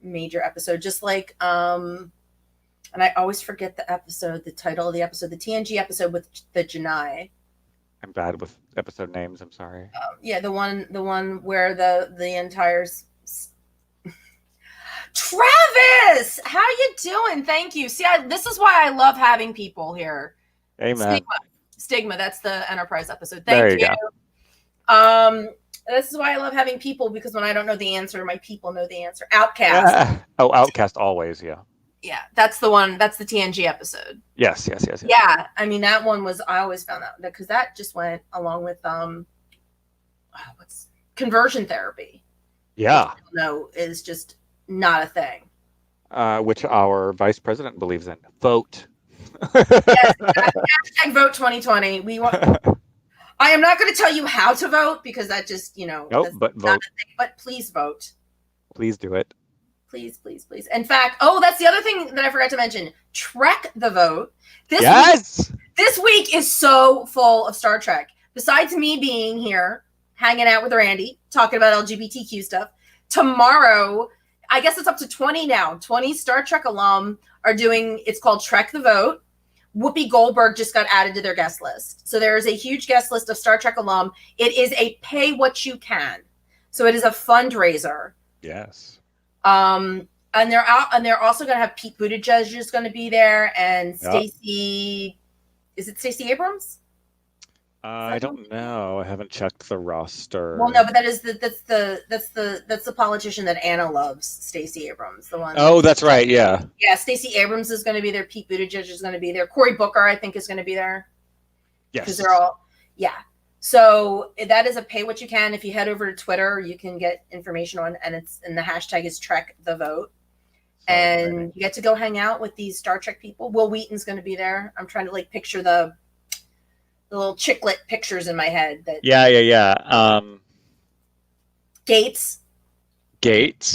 major episode. Just like, and I always forget the title of the episode, the TNG episode with the Janai. I'm bad with episode names. I'm sorry. Yeah, the one where the entire. Travis, how you doing? Thank you. See, this is why I love having people here. Amen. Stigma. That's the Enterprise episode. Thank there you go. This is why I love having people, because when I don't know the answer, my people know the answer. Outcast. Outcast always, yeah. Yeah, that's the one. That's the TNG episode. Yes. Yeah, I mean, that one was. I always found that, because that just went along with what's conversion therapy. Yeah. No, is just not a thing. Which our vice president believes in. Vote. Yes, hashtag vote 2020. We want. I am not going to tell you how to vote, because that just, Nope, but vote. But please vote. Please do it. Please. In fact, that's the other thing that I forgot to mention. Trek the Vote. This week is so full of Star Trek. Besides me being here, hanging out with Randy, talking about LGBTQ stuff, tomorrow, I guess it's up to 20 now. 20 Star Trek alum are doing, it's called Trek the Vote. Whoopi Goldberg just got added to their guest list. So there is a huge guest list of Star Trek alum. It is a pay what you can. So it is a fundraiser. Yes. And they're out, and they're also going to have Pete Buttigieg is going to be there, and Stacey, is it Stacey Abrams? I don't know. I haven't checked the roster. Well, no, but that's the politician that Anna loves, Stacey Abrams, the one. Oh, that's right. Yeah. Yeah, Stacey Abrams is going to be there. Pete Buttigieg is going to be there. Cory Booker, I think, is going to be there. Yes. Because they're all, yeah. So that is a pay what you can. If you head over to Twitter, you can get information on, and the hashtag is Trek the Vote. And you get to go hang out with these Star Trek people. Will Wheaton's going to be there. I'm trying to picture the little chicklet pictures in my head. Yeah. Gates,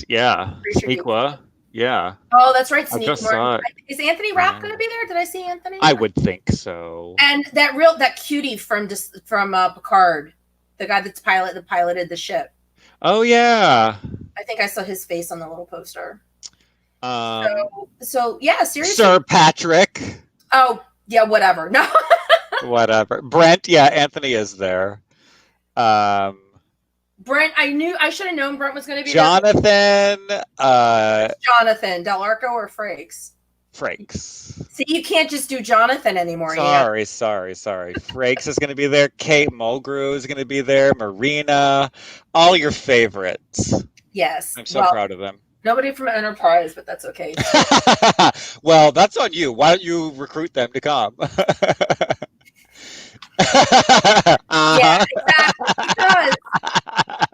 yeah. Sneakwa, yeah. Oh, that's right. I just saw it. Is Anthony Rapp going to be there? Did I see Anthony? I would think so. And that cutie from Picard, the guy that piloted the ship. Oh yeah. I think I saw his face on the little poster. So yeah, seriously. Sir Patrick. Oh yeah, whatever. No. Whatever. Brent, yeah, Anthony is there. Brent, I should have known Brent was going to be Jonathan. there. Jonathan, Del Arco or Frakes? Frakes. See, you can't just do Jonathan anymore. Sorry. Frakes is going to be there. Kate Mulgrew is going to be there. Marina. All your favorites. Yes. I'm so proud of them. Nobody from Enterprise, but that's okay. Well, that's on you. Why don't you recruit them to come? Yeah, exactly. Because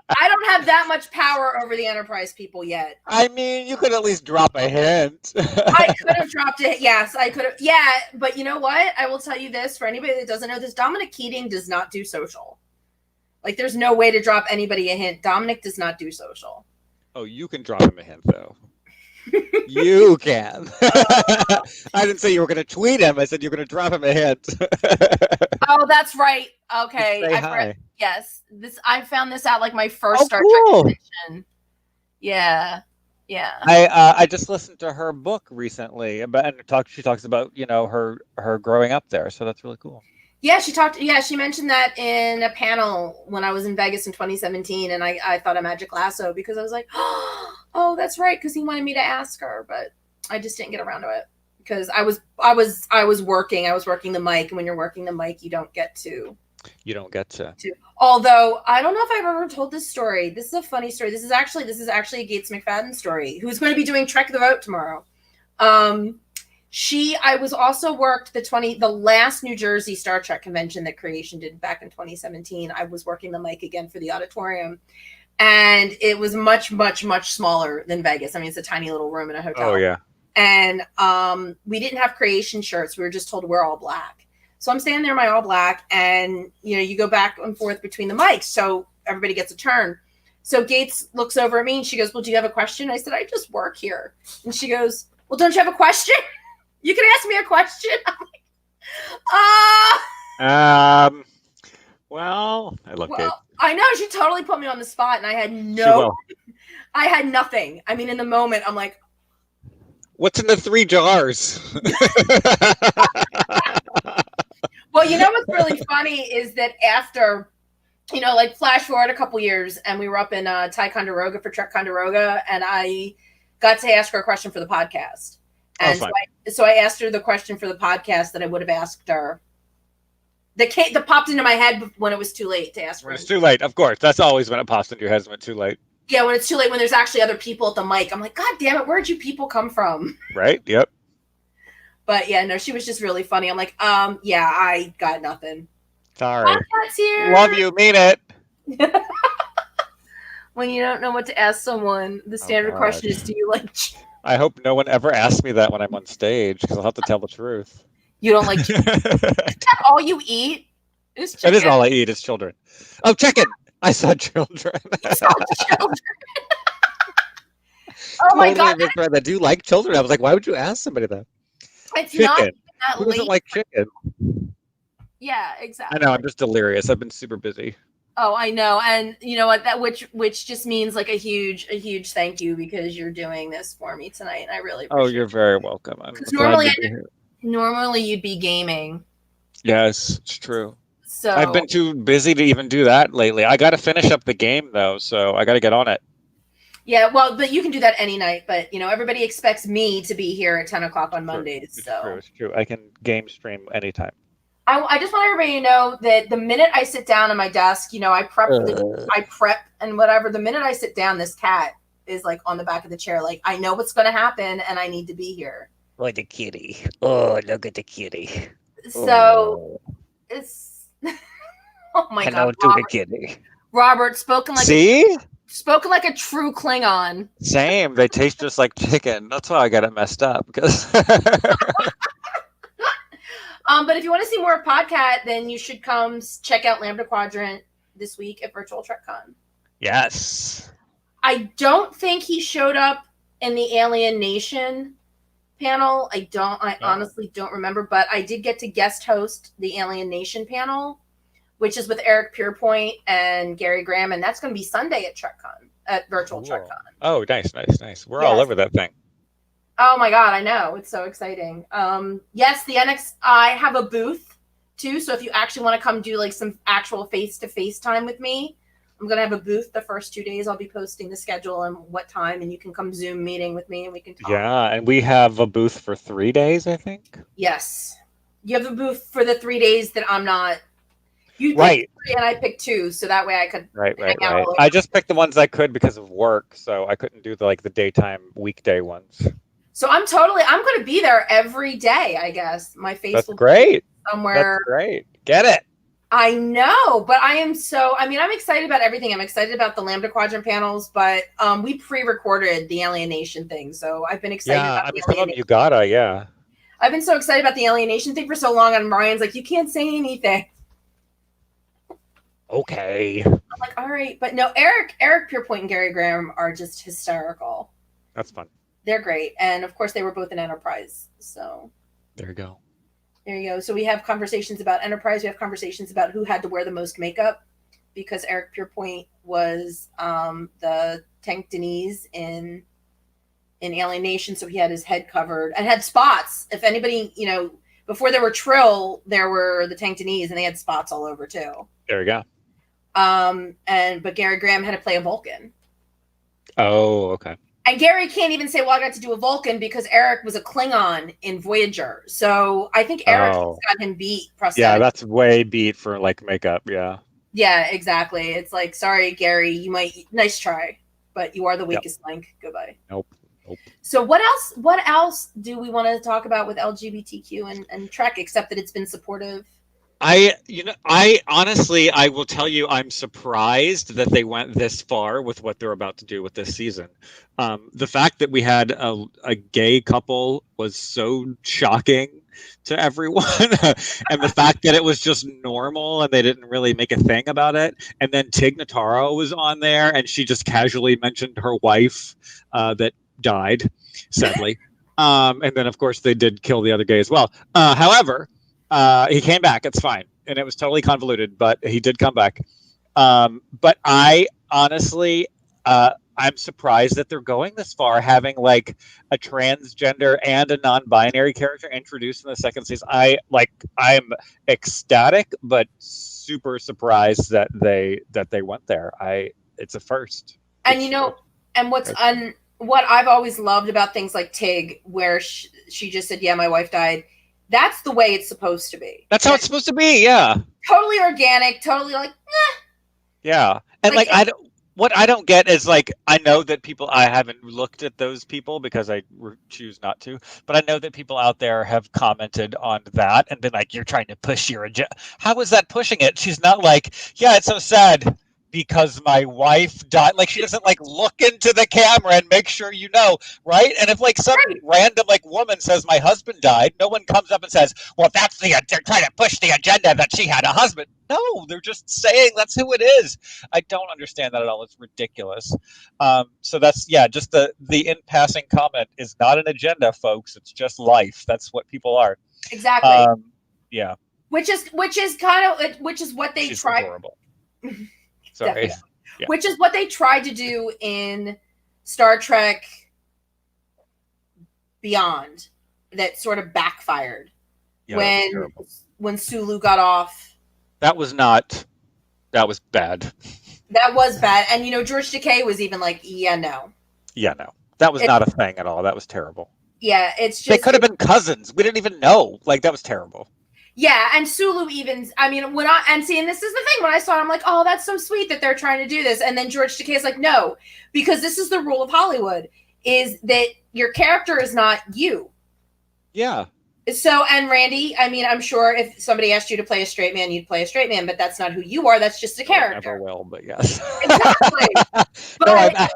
I don't have that much power over the Enterprise people yet. I mean, you could at least drop a hint. I could have dropped it. Yes, I could have. Yeah, but you know what? I will tell you this, for anybody that doesn't know this, Dominic Keating does not do social. There's no way to drop anybody a hint. Dominic does not do social. Oh, you can drop him a hint, though. You can. I didn't say you were going to tweet him. I said you're going to drop him a hint. Oh, that's right. Okay. Say hi. Yes. I found this out my first Star Trek convention. Yeah. I just listened to her book recently she talks about, her growing up there. So that's really cool. Yeah, she mentioned that in a panel when I was in Vegas in 2017, and I thought of Magic Lasso, because I was like, oh, that's right, because he wanted me to ask her, but I just didn't get around to it because I was working the mic, and when you're working the mic, you don't get to. Although I don't know if I've ever told this story. This is a funny story. This is actually a Gates McFadden story, who's going to be doing Trek the Vote tomorrow. I was also worked the last New Jersey Star Trek convention that Creation did back in 2017. I was working the mic again for the auditorium, and it was much, much, much smaller than Vegas. I mean, it's a tiny little room in a hotel. Oh yeah. And we didn't have creation shirts. We were just told to wear all black. So I'm standing there in my all black, and you go back and forth between the mics, so everybody gets a turn. So Gates looks over at me and she goes, "Well, do you have a question?" I said, "I just work here." And she goes, "Well, don't you have a question? You can ask me a question." I'm like, Well, I love Gates. I know, she totally put me on the spot, and I had nothing. I mean, in the moment, I'm like, what's in the 3 jars? well, what's really funny is that after, like flash forward a couple years, and we were up in Ticonderoga for Ticonderoga, and I got to ask her a question for the podcast. And so I asked her the question for the podcast that I would have asked her. That popped into my head when it was too late to ask her. When it's too late, of course. That's always when it pops into your head, when it's too late. Yeah, when it's too late, when there's actually other people at the mic. I'm like, God damn it, where'd you people come from? Right, yep. But yeah, no, she was just really funny. I'm like, yeah, I got nothing. Sorry. Podcast's here. Love you, mean it. When you don't know what to ask someone, the standard question is, do you like I hope no one ever asks me that when I'm on stage, because I'll have to tell the truth. You don't like chicken? Is that all you eat? Is chicken? It is all I eat is children. Oh, chicken! I saw children. You saw children. Oh my God. That. Do you like children? I was like, why would you ask somebody that? It's chicken. Not that Who doesn't like chicken? Yeah, exactly. I know, I'm just delirious. I've been super busy. Oh, I know. And you know what? That which just means like a huge thank you, because you're doing this for me tonight. I really appreciate it. You're very welcome. Normally you'd be gaming. Yes, it's true. So I've been too busy to even do that lately. I got to finish up the game though, so I got to get on it. Yeah, well, but you can do that any night. But everybody expects me to be here at 10 o'clock on Mondays. It's true. I can game stream anytime. I just want everybody to know that the minute I sit down at my desk, I prep and whatever. The minute I sit down, this cat is like on the back of the chair. Like, I know what's going to happen, and I need to be here. Oh, the kitty! Oh, look at the kitty! So it's oh my God! Hello to the kitty. Robert, spoken like a true Klingon. Same. They taste just like chicken. That's why I got it messed up. Because. But if you want to see more of Podcat, then you should come check out Lambda Quadrant this week at Virtual TrekCon. Yes. I don't think he showed up in the Alien Nation panel. I honestly don't remember, but I did get to guest host the Alien Nation panel, which is with Eric Pierpoint and Gary Graham, and that's going to be Sunday at Virtual TrekCon. Oh, nice. We're all over that thing. Oh my God, I know. It's so exciting. Yes, the NX, I have a booth too. So if you actually want to come do like some actual face-to-face time with me, I'm going to have a booth the first 2 days. I'll be posting the schedule and what time, and you can come Zoom meeting with me and we can talk. Yeah, and we have a booth for 3 days, I think. Yes. You have a booth for the 3 days that I'm not. You picked 3 and I picked 2, so that way I could hang out. I just picked the ones I could because of work, so I couldn't do the daytime weekday ones. So I'm going to be there every day, I guess. My face will be somewhere. That's great. Get it. I know, but I'm excited about everything. I'm excited about the Lambda Quadrant panels, but we pre-recorded the Alienation thing, so I've been excited about the Alienation. You gotta, yeah. I've been so excited about the Alienation thing for so long, and Ryan's like, you can't say anything. Okay. I'm like, all right. But no, Eric Pierpoint and Gary Graham are just hysterical. That's fun. They're great. And of course they were both in Enterprise. So there you go. So we have conversations about Enterprise. We have conversations about who had to wear the most makeup, because Eric Pierpoint was the Tank Denise in Alienation. So he had his head covered and had spots. If anybody, before there were Trill, there were the Tank Denise, and they had spots all over too. There you go. But Gary Graham had to play a Vulcan. Oh, okay. And Gary can't even say, well, I got to do a Vulcan because Eric was a Klingon in Voyager. So I think Eric got him beat prosthetic. Yeah, that's way beat for makeup. Yeah. Yeah, exactly. It's like, sorry, Gary, nice try, but you are the weakest link. Goodbye. Nope. So what else do we want to talk about with LGBTQ and Trek, except that it's been supportive? I honestly, I will tell you, I'm surprised that they went this far with what they're about to do with this season. The fact that we had a gay couple was so shocking to everyone, and the fact that it was just normal and they didn't really make a thing about it. And then Tig Notaro was on there, and she just casually mentioned her wife that died, sadly. And then, of course, they did kill the other gay as well. However. He came back. It's fine. And it was totally convoluted, but he did come back. But I honestly, I'm surprised that they're going this far, having like a transgender and a non-binary character introduced in the second season. I'm ecstatic, but super surprised that they went there. It's a first. And and what I've always loved about things like Tig, where she just said, "Yeah, my wife died." That's the way it's supposed to be. That's how it's supposed to be. Yeah. Totally organic. Totally like, eh. Yeah. And what I don't get is like, I know that I haven't looked at those people because I choose not to, but I know that people out there have commented on that and been like, you're trying to push your agenda. How is that pushing it? She's not like, yeah, it's so sad because my wife died. Like, she doesn't like look into the camera and make sure you know, right? And if like some random like woman says my husband died, no one comes up and says, well, they're trying to push the agenda that she had a husband. No, they're just saying that's who it is. I don't understand that at all. It's ridiculous. So that's, just the in passing comment is not an agenda, folks. It's just life. That's what people are. Exactly. Yeah. Which is what they She's try. Adorable. Sorry. Yeah. Which is what they tried to do in Star Trek Beyond, that sort of backfired when Sulu got off. That was bad. That was bad. And George Takei was even like, no. Yeah, no. That was not a thing at all. That was terrible. Yeah, it's just, they could have been cousins. We didn't even know. Like, that was terrible. Yeah, and Sulu even, and this is the thing, when I saw it, I'm like, oh, that's so sweet that they're trying to do this. And then George Takei is like, no, because this is the rule of Hollywood, is that your character is not you. Yeah. So, and Randy, I'm sure if somebody asked you to play a straight man, you'd play a straight man, but that's not who you are. That's just a character. I never will, but yes. Exactly. But, no,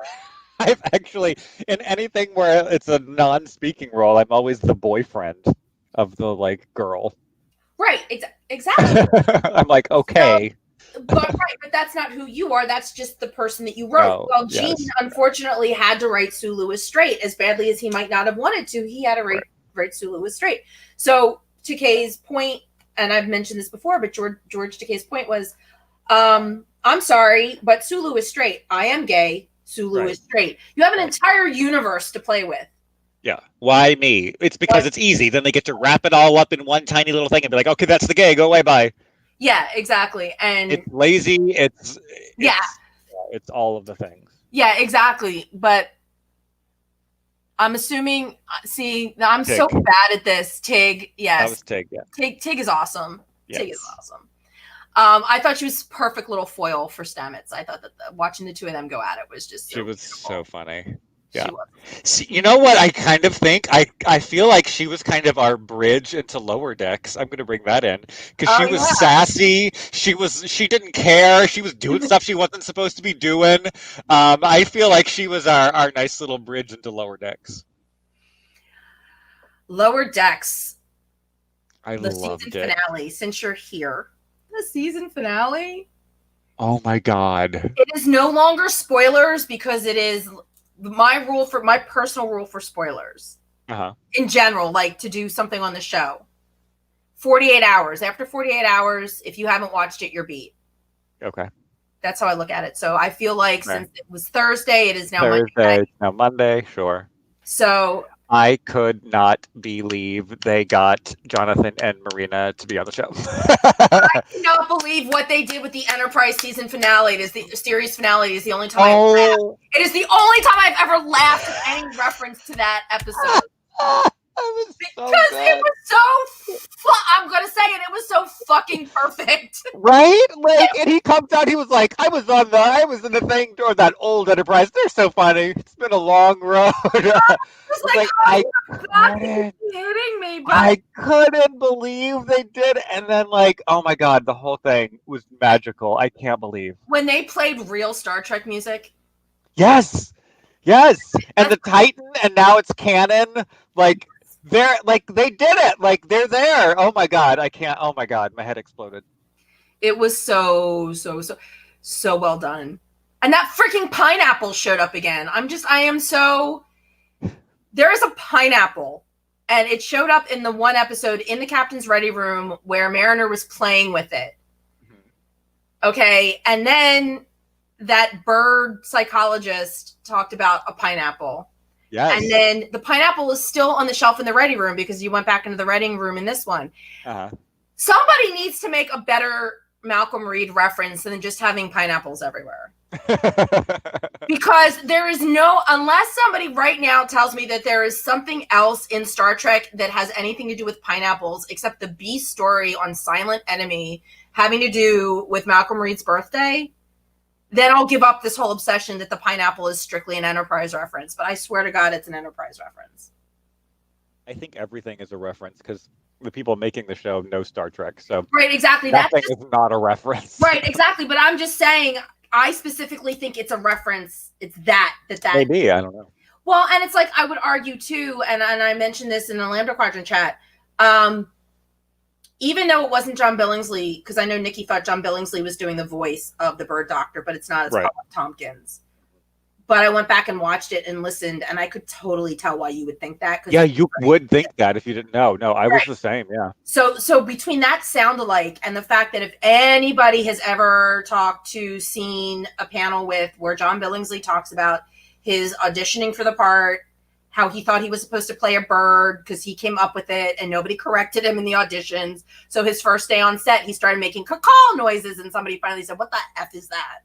I've actually, in anything where it's a non-speaking role, I'm always the boyfriend of the, like, girl. Right, exactly. I'm like, okay. But that's not who you are. That's just the person that you wrote. Well, Gene unfortunately had to write Sulu as straight, as badly as he might not have wanted to. He had to write Sulu as straight. So Takei's point, and I've mentioned this before, but George Takei's point was, I'm sorry, but Sulu is straight. I am gay. Sulu is straight. You have an entire universe to play with. Yeah. Why me? It's because it's easy. Then they get to wrap it all up in one tiny little thing and be like, okay, that's the gay. Go away. Bye. Yeah, exactly. And it's lazy. It's all of the things. Yeah, exactly. But I'm assuming, I'm Tig. so bad at this. Tig. Yes. That was Tig. Yeah. Tig is awesome. Yes. Tig is awesome. I thought she was perfect little foil for Stamets. I thought that watching the two of them go at it was just she was beautiful. So funny. Yeah. See, you know what I kind of think? I feel like she was kind of our bridge into Lower Decks. I'm going to bring that in because she was sassy. She didn't care. She was doing stuff she wasn't supposed to be doing. I feel like she was our nice little bridge into Lower Decks. Lower Decks. The season finale. Since you're here, the season finale. Oh my God! It is no longer spoilers because it is my personal rule for spoilers in general, like to do something on the show, 48 hours. After 48 hours, if you haven't watched it, you're beat. Okay. That's how I look at it. So I feel like since it was Thursday, it is now Monday. Now Monday, sure. So I could not believe they got Jonathan and Marina to be on the show. I cannot believe what they did with the Enterprise season finale. It is the series finale. It is the only time I've laughed. It is the only time I've ever laughed at any reference to that episode. was so Because good. it was so I'm gonna say it was so fucking perfect. Right? Like, and he comes out, he was like, I was in the thing toward that old Enterprise. They're so funny. It's been a long road. I It's was like, like, oh, you're not kidding me, but I couldn't believe they did. And then, like, oh my God, the whole thing was magical. I can't believe. when they played real Star Trek music, Yes. Yes. And the Titan, and now it's canon. Like, they did it. Like, they're there. Oh my God. I can't. Oh my God. My head exploded. it was so well done. And that freaking pineapple showed up again. I am so. There is a pineapple, and it showed up in the one episode in the captain's ready room where Mariner was playing with it. Okay, and then that bird psychologist talked about a pineapple. Yes. And then the pineapple is still on the shelf in the ready room because you went back into the reading room in this one. Uh-huh. Somebody needs to make a better Malcolm Reed reference than just having pineapples everywhere. Because there is unless somebody right now tells me that there is something else in Star Trek that has anything to do with pineapples except the B story on Silent Enemy having to do with Malcolm Reed's birthday, then I'll give up this whole obsession that the pineapple is strictly an Enterprise reference. But I swear to God, it's an Enterprise reference. I think everything is a reference because the people making the show know Star Trek. So right, exactly. Nothing is not a reference. Right, exactly. But I'm just saying, I specifically think it's a reference. It's that. Maybe, I don't know. Well, and it's like, I would argue too, and I mentioned this in the Lambda Quadrant chat, even though it wasn't John Billingsley, because I know Nikki thought John Billingsley was doing the voice of the Bird Doctor, but it's not. It's Paul Tompkins. But I went back and watched it and listened, and I could totally tell why you would think that. Yeah, you would think that if you didn't know. No, I was the same, yeah. So between that sound alike and the fact that if anybody has ever seen a panel with where John Billingsley talks about his auditioning for the part, how he thought he was supposed to play a bird because he came up with it and nobody corrected him in the auditions. So his first day on set, he started making caw noises, and somebody finally said, "What the F is that?"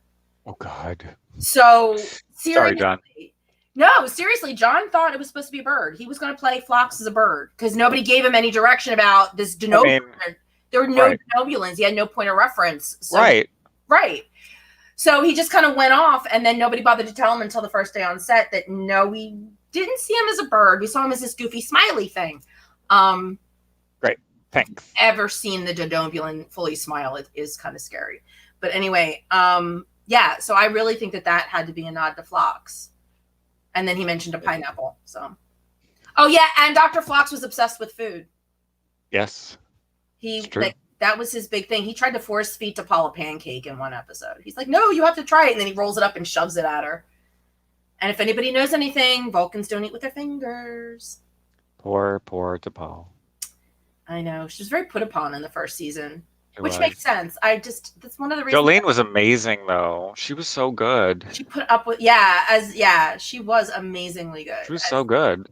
Oh, God. So, seriously. Sorry, John. No, seriously, John thought it was supposed to be a bird. He was going to play Phlox as a bird because nobody gave him any direction about this denobulin. There were no denobulins. He had no point of reference. So, right. So he just kind of went off, and then nobody bothered to tell him until the first day on set that no, we didn't see him as a bird. We saw him as this goofy smiley thing. Great. Thanks. Ever seen the denobulin fully smile? It is kind of scary. But anyway, yeah, so I really think that had to be a nod to Phlox. And then he mentioned a pineapple. So, oh yeah, and Dr. Phlox was obsessed with food. Yes. That was his big thing. He tried to force feed T'Pol a pancake in one episode. He's like, "No, you have to try it," and then he rolls it up and shoves it at her. And if anybody knows anything, Vulcans don't eat with their fingers. Poor T'Pol. I know. She was very put upon in the first season. Which was. Makes sense. That's one of the reasons. Jolene was amazing, though. She was so good. She put up with, she was amazingly good. She was so good.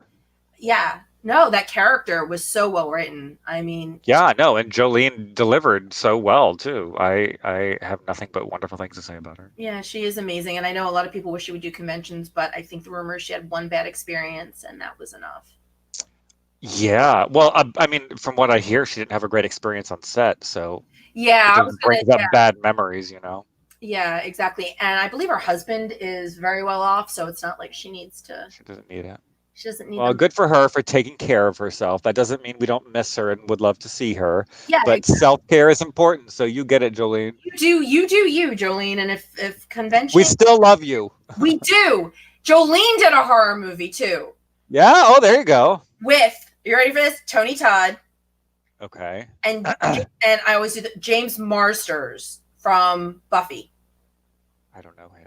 Yeah. No, that character was so well written. I mean. Yeah, no, and Jolene delivered so well, too. I have nothing but wonderful things to say about her. Yeah, she is amazing. And I know a lot of people wish she would do conventions, but I think the rumor is she had one bad experience, and that was enough. Yeah, well, I mean, from what I hear, she didn't have a great experience on set, so yeah, it brings up bad memories, you know. Yeah, exactly. And I believe her husband is very well off, so it's not like she needs to. She doesn't need it. She doesn't need. Well, good for her for taking care of herself. That doesn't mean we don't miss her and would love to see her. Yeah, but self-care is important, so you get it, Jolene. You do, Jolene. And if convention, we still love you. We do. Jolene did a horror movie too. Yeah. Oh, there you go. With, you ready for this? Tony Todd. Okay. And I always do James Marsters from Buffy. I don't know him.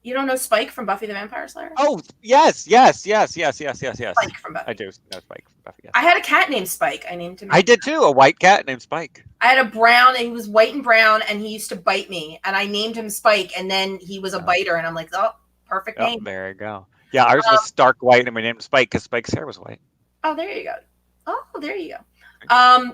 You don't know Spike from Buffy the Vampire Slayer? Oh, yes. Spike from Buffy. I do know Spike from Buffy. Yes. I had a cat named Spike. I named him. I did too. A white cat named Spike. I had a brown, and he was white and brown, and he used to bite me, and I named him Spike, and then he was a biter, and I'm like, oh, perfect name. There you go. Yeah, ours was stark white, and we named him Spike because Spike's hair was white. Oh, there you go.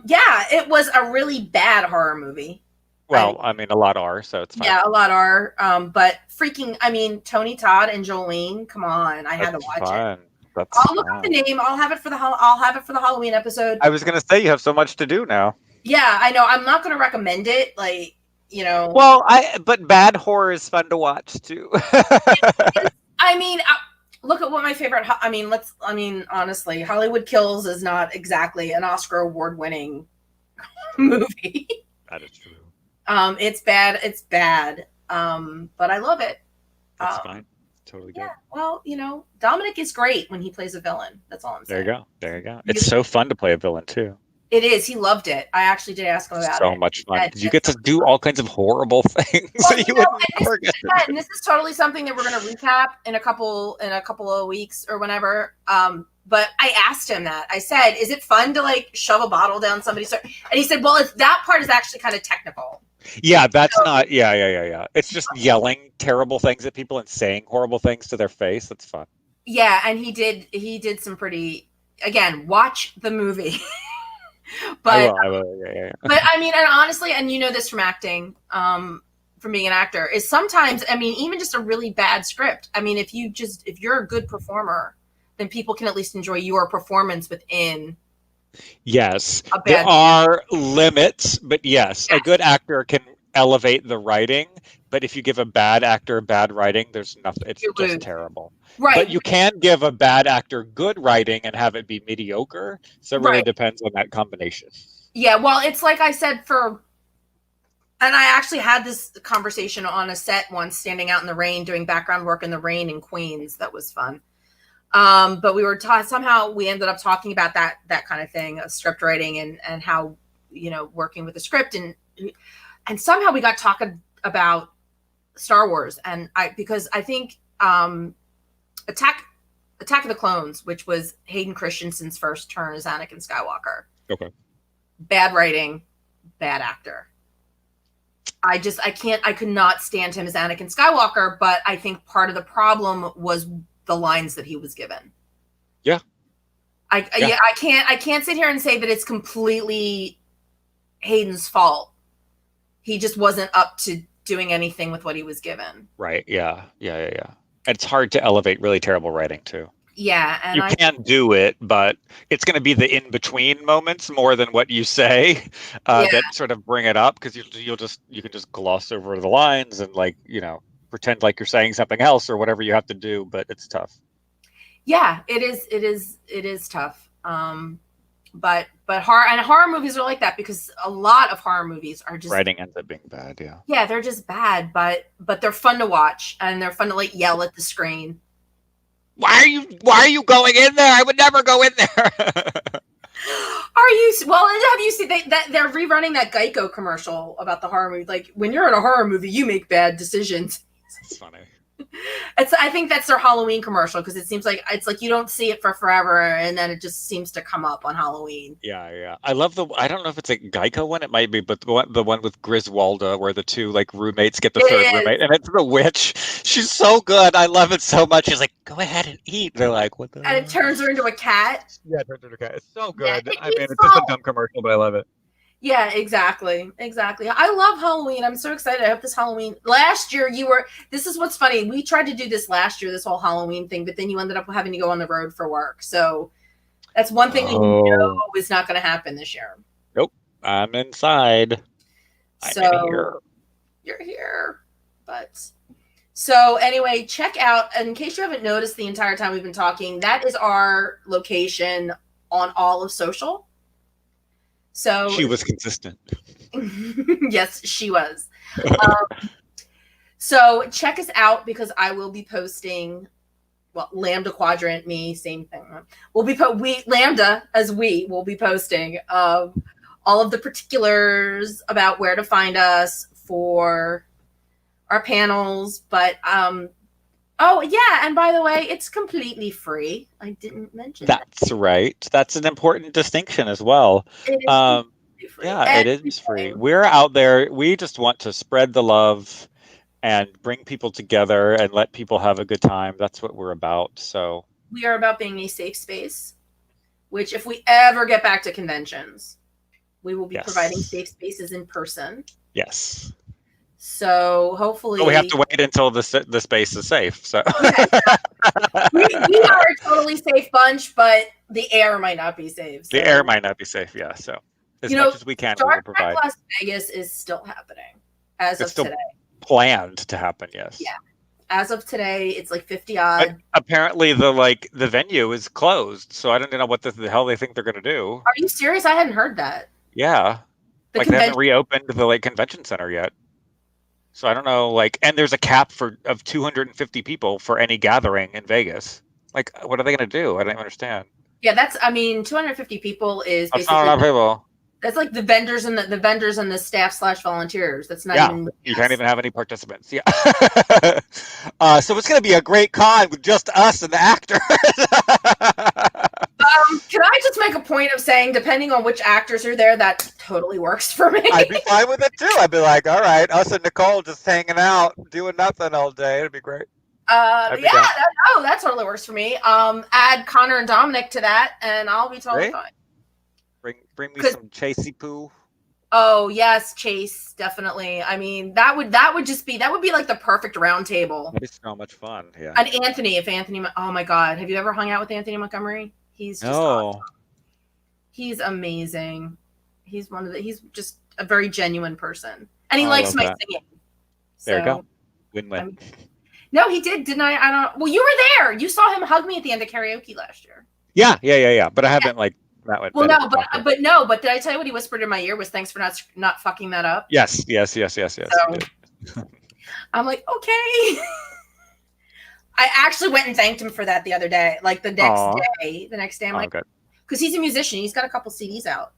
Yeah, it was a really bad horror movie. Well, I mean, a lot are, so it's fine. Yeah, a lot are. But freaking, I mean, Tony Todd and Jolene, come on. I had to watch it. That's I'll look up the name. I'll have it for the Halloween episode. I was gonna say you have so much to do now. Yeah, I know. I'm not going to recommend it. Like, you know. Well, but bad horror is fun to watch too. I mean, look at what my favorite. I mean, honestly, Hollywood Kills is not exactly an Oscar award-winning movie. That is true. It's bad. It's bad. But I love it. That's fine. Totally good. Yeah. Well, you know, Dominic is great when he plays a villain. That's all I'm saying. There you go. It's so fun to play a villain too. It is. He loved it. I actually did ask him about it. So much fun. You get to do all kinds of horrible things that you wouldn't ever get to do. And this is totally something that we're going to recap in a couple of weeks or whenever. But I asked him that. I said, "Is it fun to like shove a bottle down somebody's throat?" And he said, "Well, that part is actually kind of technical." Yeah, that's not. Yeah. It's just yelling terrible things at people and saying horrible things to their face. That's fun. Yeah, and he did some pretty. Again, watch the movie. But I will. Yeah. But I mean, and honestly, and you know this from acting, from being an actor, is sometimes, I mean, even just a really bad script. I mean, if you're a good performer, then people can at least enjoy your performance within. Yes, there are limits, but yes, a good actor can elevate the writing. But if you give a bad actor bad writing, there's nothing. It's just terrible. Right. But you can give a bad actor good writing and have it be mediocre. So it really depends on that combination. Yeah, well, it's like I said and I actually had this conversation on a set once, standing out in the rain, doing background work in the rain in Queens. That was fun. But we were somehow we ended up talking about that kind of thing, script writing and how, you know, working with the script and somehow we got talking about Star Wars because I think Attack of the Clones, which was Hayden Christensen's first turn as Anakin Skywalker. Okay. Bad writing, bad actor. I could not stand him as Anakin Skywalker, but I think part of the problem was the lines that he was given. Yeah. I can't sit here and say that it's completely Hayden's fault. He just wasn't up to doing anything with what he was given. Right. Yeah. It's hard to elevate really terrible writing too. Yeah, and you can do it, but it's going to be the in-between moments more than what you say that sort of bring it up, because you can just gloss over the lines and, like, you know, pretend like you're saying something else or whatever you have to do, but it's tough. Yeah, it is tough. But horror movies are like that, because a lot of horror movies are just writing ends up being bad. Yeah, they're just bad, but they're fun to watch, and they're fun to like yell at the screen. Why are you going in there? I would never go in there. Are you? Well, have you seen that they're rerunning that Geico commercial about the horror movie? Like, when you're in a horror movie, you make bad decisions. It's funny. I think that's their Halloween commercial, because it seems like it's like you don't see it for forever, and then it just seems to come up on Halloween. Yeah. I love I don't know if it's a Geico one, it might be, but the one with Griswolda, where the two like roommates get the third roommate, and it's the witch. She's so good. I love it so much. She's like, "Go ahead and eat." They're like, "What the?" And it turns her into a cat. Yeah, it turns her into a cat. It's so good. Yeah, I mean, it's just a dumb commercial, but I love it. Yeah, exactly. I love Halloween. I'm so excited. I hope this Halloween. Last year this is what's funny. We tried to do this last year, this whole Halloween thing, but then you ended up having to go on the road for work. So that's one thing you know is not going to happen this year. Nope. I'm inside. So I'm in here. You're here. But so anyway, check out, in case you haven't noticed the entire time we've been talking, that is our location on all of social. So she was consistent. Yes, she was. So check us out, because I will be posting. Well, Lambda Quadrant, me, same thing. We'll be Lambda as we will be posting all of the particulars about where to find us for our panels. But oh yeah, and by the way, it's completely free. I didn't mention that's right. That's an important distinction as well. It is free. Yeah, it is free. We're out there. We just want to spread the love and bring people together and let people have a good time. That's what we're about. So we are about being a safe space, which, if we ever get back to conventions, we will be providing safe spaces in person. Yes. So hopefully, But we have to wait until the space is safe. So yeah, we are a totally safe bunch, but the air might not be safe. So. The air might not be safe. Yeah. So as much as we can, we Star will provide. Trek Las Vegas is still happening as It's of still today. planned to happen. Yes. Yeah. As of today, it's like 50 odd. But apparently, the venue is closed, so I don't know what the hell they think they're going to do. Are you serious? I hadn't heard that. Yeah, The they haven't reopened the convention center yet. So I don't know, and there's a cap of 250 people for any gathering in Vegas. What are they going to do? I don't even understand. Yeah, 250 people is That's basically not enough people. That's like the vendors and the vendors and the staff / volunteers. That's not even. You can't even have any participants. Yeah. So it's going to be a great con with just us and the actors. Can I just make a point of saying, depending on which actors are there, that totally works for me. I'd be fine with it too. I'd be like, all right, us and Nicole just hanging out, doing nothing all day. It'd be great. That totally works for me. Add Connor and Dominic to that, and I'll be totally fine. Bring me some Chasey Poo. Oh yes, Chase, definitely. I mean, that would be like the perfect round table. That'd be so much fun. Yeah. And Anthony, oh my God, have you ever hung out with Anthony Montgomery? He's just awesome. He's amazing. He's just a very genuine person, and he likes my singing. There you go. Win-win. No, he did, didn't I? I don't. Well, you were there. You saw him hug me at the end of karaoke last year. Yeah. But I haven't that one. Well, no, but did I tell you what he whispered in my ear was thanks for not fucking that up? Yes. So, I'm like, okay. I actually went and thanked him for that the other day. Like the next day, I'm like, because he's a musician. He's got a couple CDs out.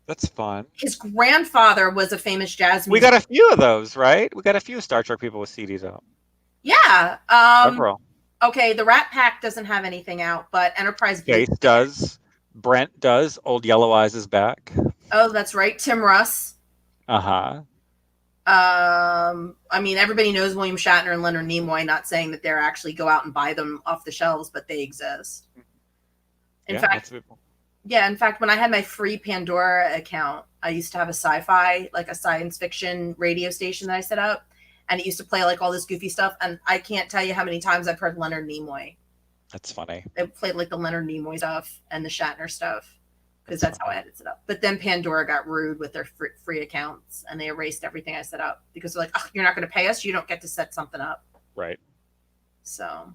That's fun. His grandfather was a famous jazz musician. We got a few of those, right? We got a few Star Trek people with CDs out. Yeah. Several. Okay, the Rat Pack doesn't have anything out, but Enterprise Faith does. Brent does. Old Yellow Eyes is back. Oh, that's right. Tim Russ. Uh-huh. I mean, everybody knows William Shatner and Leonard Nimoy, not saying that they're actually go out and buy them off the shelves, but they exist. In fact, when I had my free Pandora account, I used to have a sci-fi, like a science fiction radio station that I set up, and it used to play all this goofy stuff, and I can't tell you how many times I've heard Leonard Nimoy. That's funny. They played the Leonard Nimoy stuff and the Shatner stuff, because that's how I had it set up. But then Pandora got rude with their free accounts, and they erased everything I set up because they're like, "Oh, you're not going to pay us. You don't get to set something up." Right. So,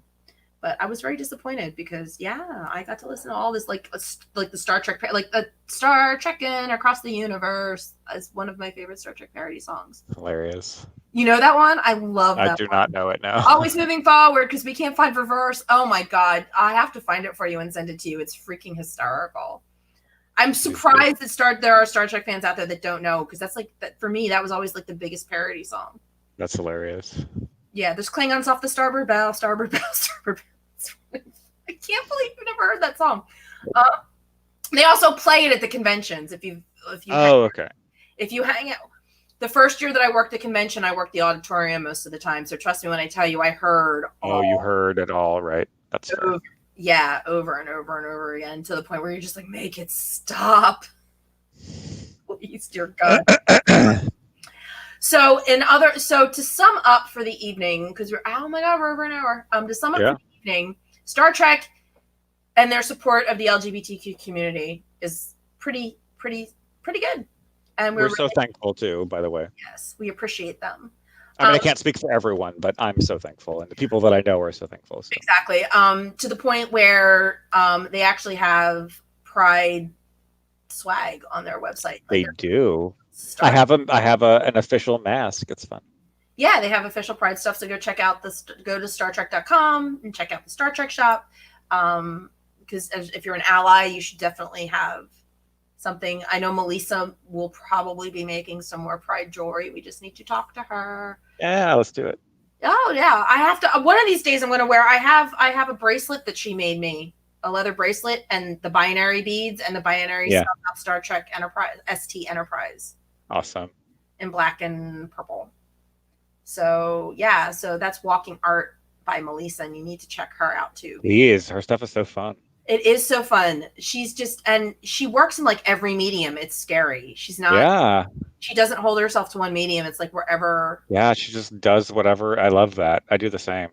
but I was very disappointed because I got to listen to all this like the Star Trek, like the Star Trekkin' Across the Universe is one of my favorite Star Trek parody songs. Hilarious. You know that one? I love that. I do not know it now. Always moving forward because we can't find reverse. Oh my God. I have to find it for you and send it to you. It's freaking hysterical. I'm surprised that there are Star Trek fans out there that don't know, because that's that for me, that was always the biggest parody song. That's hilarious. Yeah, there's Klingons off the starboard bow, starboard bow, starboard bow. I can't believe you've never heard that song. They also play it at the conventions. If you hang out. The first year that I worked the convention, I worked the auditorium most of the time. So trust me when I tell you, I heard. You heard it all, right? That's fair. Yeah, over and over and over again, to the point where you're just like, make it stop. Please, dear God. So to sum up for the evening, because we're over an hour. To sum up for the evening, Star Trek and their support of the LGBTQ community is pretty good. And we're so thankful too, by the way. Yes, we appreciate them. I mean, I can't speak for everyone, but I'm so thankful, and the people that I know are so thankful. So. Exactly. To the point where they actually have Pride swag on their website. They do. I have an official mask. It's fun. Yeah, they have official Pride stuff. So go to StarTrek.com and check out the Star Trek shop. Because if you're an ally, you should definitely have something. I know Melissa will probably be making some more Pride jewelry. We just need to talk to her. Yeah, let's do it. Oh yeah, I have to. One of these days, I'm going to wear. I have a bracelet that she made me, a leather bracelet, and the binary beads and the binary stuff of Star Trek Enterprise, ST Enterprise. Awesome. In black and purple. So that's Walking Art by Melissa, and you need to check her out too. Please, her stuff is so fun. It is so fun. She's just, and she works in like every medium. It's scary. She's not, Yeah. she doesn't hold herself to one medium. It's like wherever. Yeah, she just does whatever. I love that. I do the same.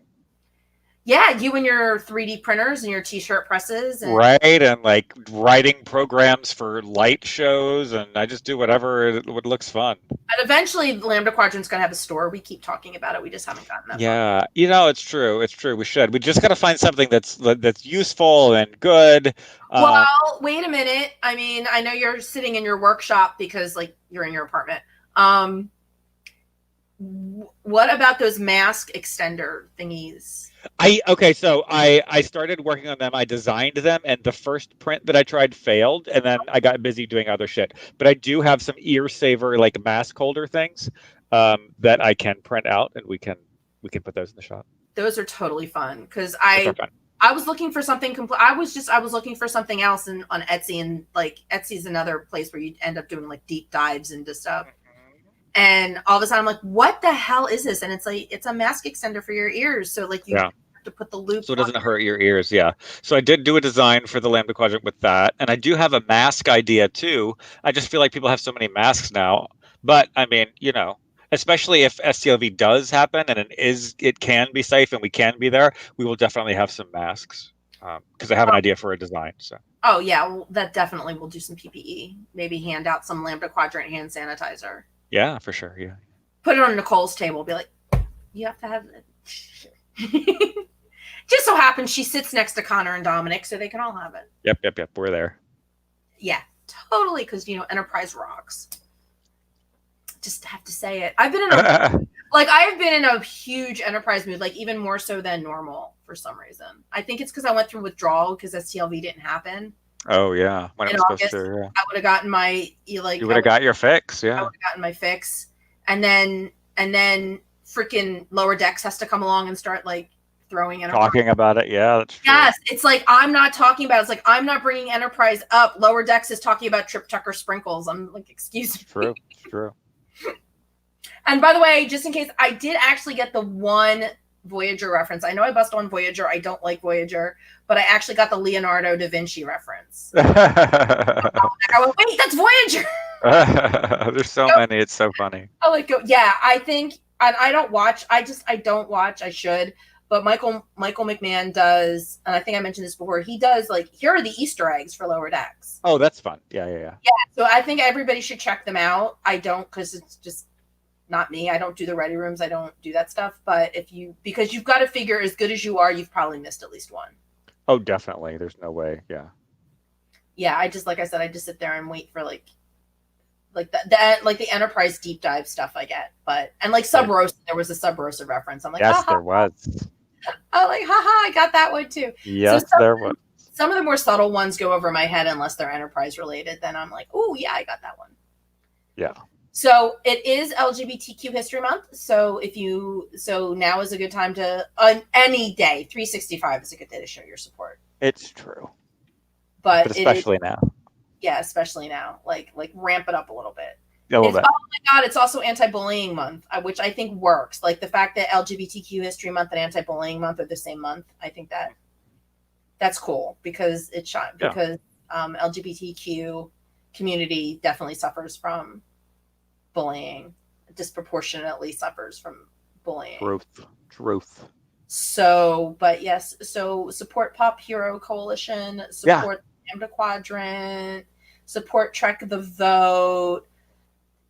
Yeah, you and your 3D printers and your t-shirt presses. And Right, and like writing programs for light shows, and I just do whatever what looks fun. and eventually Lambda Quadrant's going to have a store. We keep talking about it. We just haven't gotten that far. Yeah, it's true. It's true. We should. We just got to find something that's useful and good. Well, wait a minute. I mean, I know you're sitting in your workshop because like you're in your apartment. What about those mask extender thingies? So I started working on them. I designed them, and the first print that I tried failed, and then I got busy doing other shit. But I do have some ear saver like mask holder things that I can print out, and we can put those in the shop. Those are totally fun because I was looking for something I was looking for something else on Etsy, and like Etsy's another place where you end up doing like deep dives into stuff. And all of a sudden I'm like, what the hell is this? And it's like, it's a mask extender for your ears. So like you have to put the loop. So it doesn't hurt your ears. Yeah. So I did do a design for the Lambda Quadrant with that. And I do have a mask idea too. I just feel like people have so many masks now. But I mean, especially if STLV does happen and it can be safe and we can be there, we will definitely have some masks because I have an idea for a design. So. Oh yeah, well, that definitely will do some PPE. Maybe hand out some Lambda Quadrant hand sanitizer. Yeah, for sure. Yeah. Put it on Nicole's table. Be like, you have to have it. Just so happens she sits next to Connor and Dominic, so they can all have it. Yep. We're there. Yeah, totally. Because Enterprise rocks. Just have to say it. I've been in a huge Enterprise mood, like even more so than normal for some reason. I think it's because I went through withdrawal because STLV didn't happen. Oh yeah, when it was August, supposed to. Yeah. I would have gotten my You would have got your fix. Yeah. I would have gotten my fix, and then freaking Lower Decks has to come along and start like throwing Enterprise. Talking about it. Yeah, that's true. Yes, it's like I'm not talking about it. It's like I'm not bringing Enterprise up. Lower Decks is talking about Trip Tucker sprinkles. I'm like, excuse me. True. And by the way, just in case, I did actually get the one Voyager reference. I know I bust on Voyager. I don't like Voyager, but I actually got the Leonardo da Vinci reference. I went, wait, that's Voyager. There's so many. It's so funny. Oh, like, yeah, I think, and I don't watch. I don't watch. I should. But Michael McMahon does, and I think I mentioned this before. He does like, here are the Easter eggs for Lower Decks. Oh, that's fun. Yeah. Yeah. So I think everybody should check them out. I don't, because it's just not me. I don't do the ready rooms. I don't do that stuff. But because you've got to figure, as good as you are, you've probably missed at least one. Oh, definitely. There's no way. Yeah. Yeah. Like I said, I just sit there and wait for like the Enterprise deep dive stuff I get. And like Sub Rosa, there was a Sub Rosa reference. I'm like, yes, there was. I'm like, haha, I got that one too. Yes, so there was. Some of the more subtle ones go over my head unless they're Enterprise related. Then I'm like, oh yeah, I got that one. Yeah. So it is LGBTQ History Month. So now is a good time to, any day, 365 is a good day to show your support. It's true. But especially now. Yeah, especially now. Like ramp it up a little bit. A little bit. Oh my God, it's also Anti-Bullying Month, which I think works. Like the fact that LGBTQ History Month and Anti-Bullying Month are the same month. I think that's cool because LGBTQ community definitely suffers from bullying, disproportionately suffers from bullying. Truth. So, but yes, so support Pop Hero Coalition, support Lambda Quadrant, support Trek the Vote.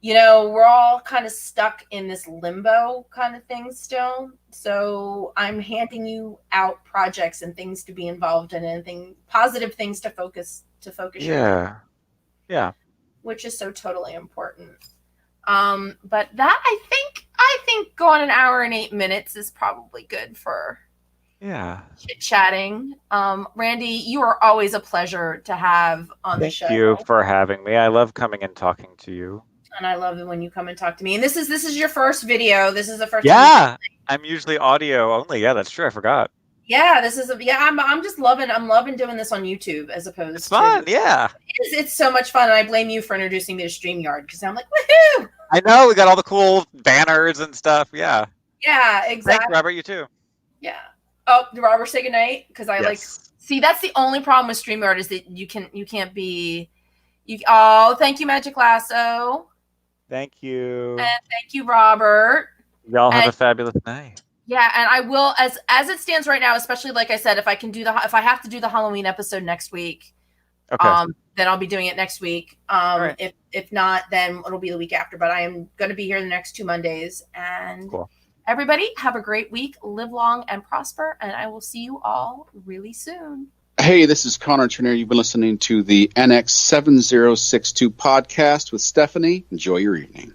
We're all kind of stuck in this limbo kind of thing still. So I'm handing you out projects and things to be involved in and positive things to focus. Yeah. Yeah. Which is so totally important. But that I think going an hour and 8 minutes is probably good for chit-chatting. Randy, you are always a pleasure to have on the show. Thank you for having me. I love coming and talking to you. And I love it when you come and talk to me. And this is your first video. This is the first. Yeah, I'm usually audio only. Yeah, that's true. I forgot. Yeah, I'm just loving. I'm loving doing this on YouTube as opposed. It's fun. Yeah, it's so much fun, and I blame you for introducing me to StreamYard because I'm like, woohoo! I know we got all the cool banners and stuff. Yeah. Yeah, exactly. Thanks, Robert. You too. Yeah. Oh, did Robert say goodnight? Because I like See, that's the only problem with StreamYard is that you can't be. Oh, thank you, Magic Lasso. Thank you. And thank you, Robert. Y'all have a fabulous night. Yeah, and I will, as it stands right now, especially like I said, if I have to do the Halloween episode next week, Okay. then I'll be doing it next week. Right. If not, then it'll be the week after. But I am going to be here the next 2 Mondays. And Cool. Everybody, have a great week. Live long and prosper. And I will see you all really soon. Hey, this is Connor Turner. You've been listening to the NX7062 podcast with Stephanie. Enjoy your evening.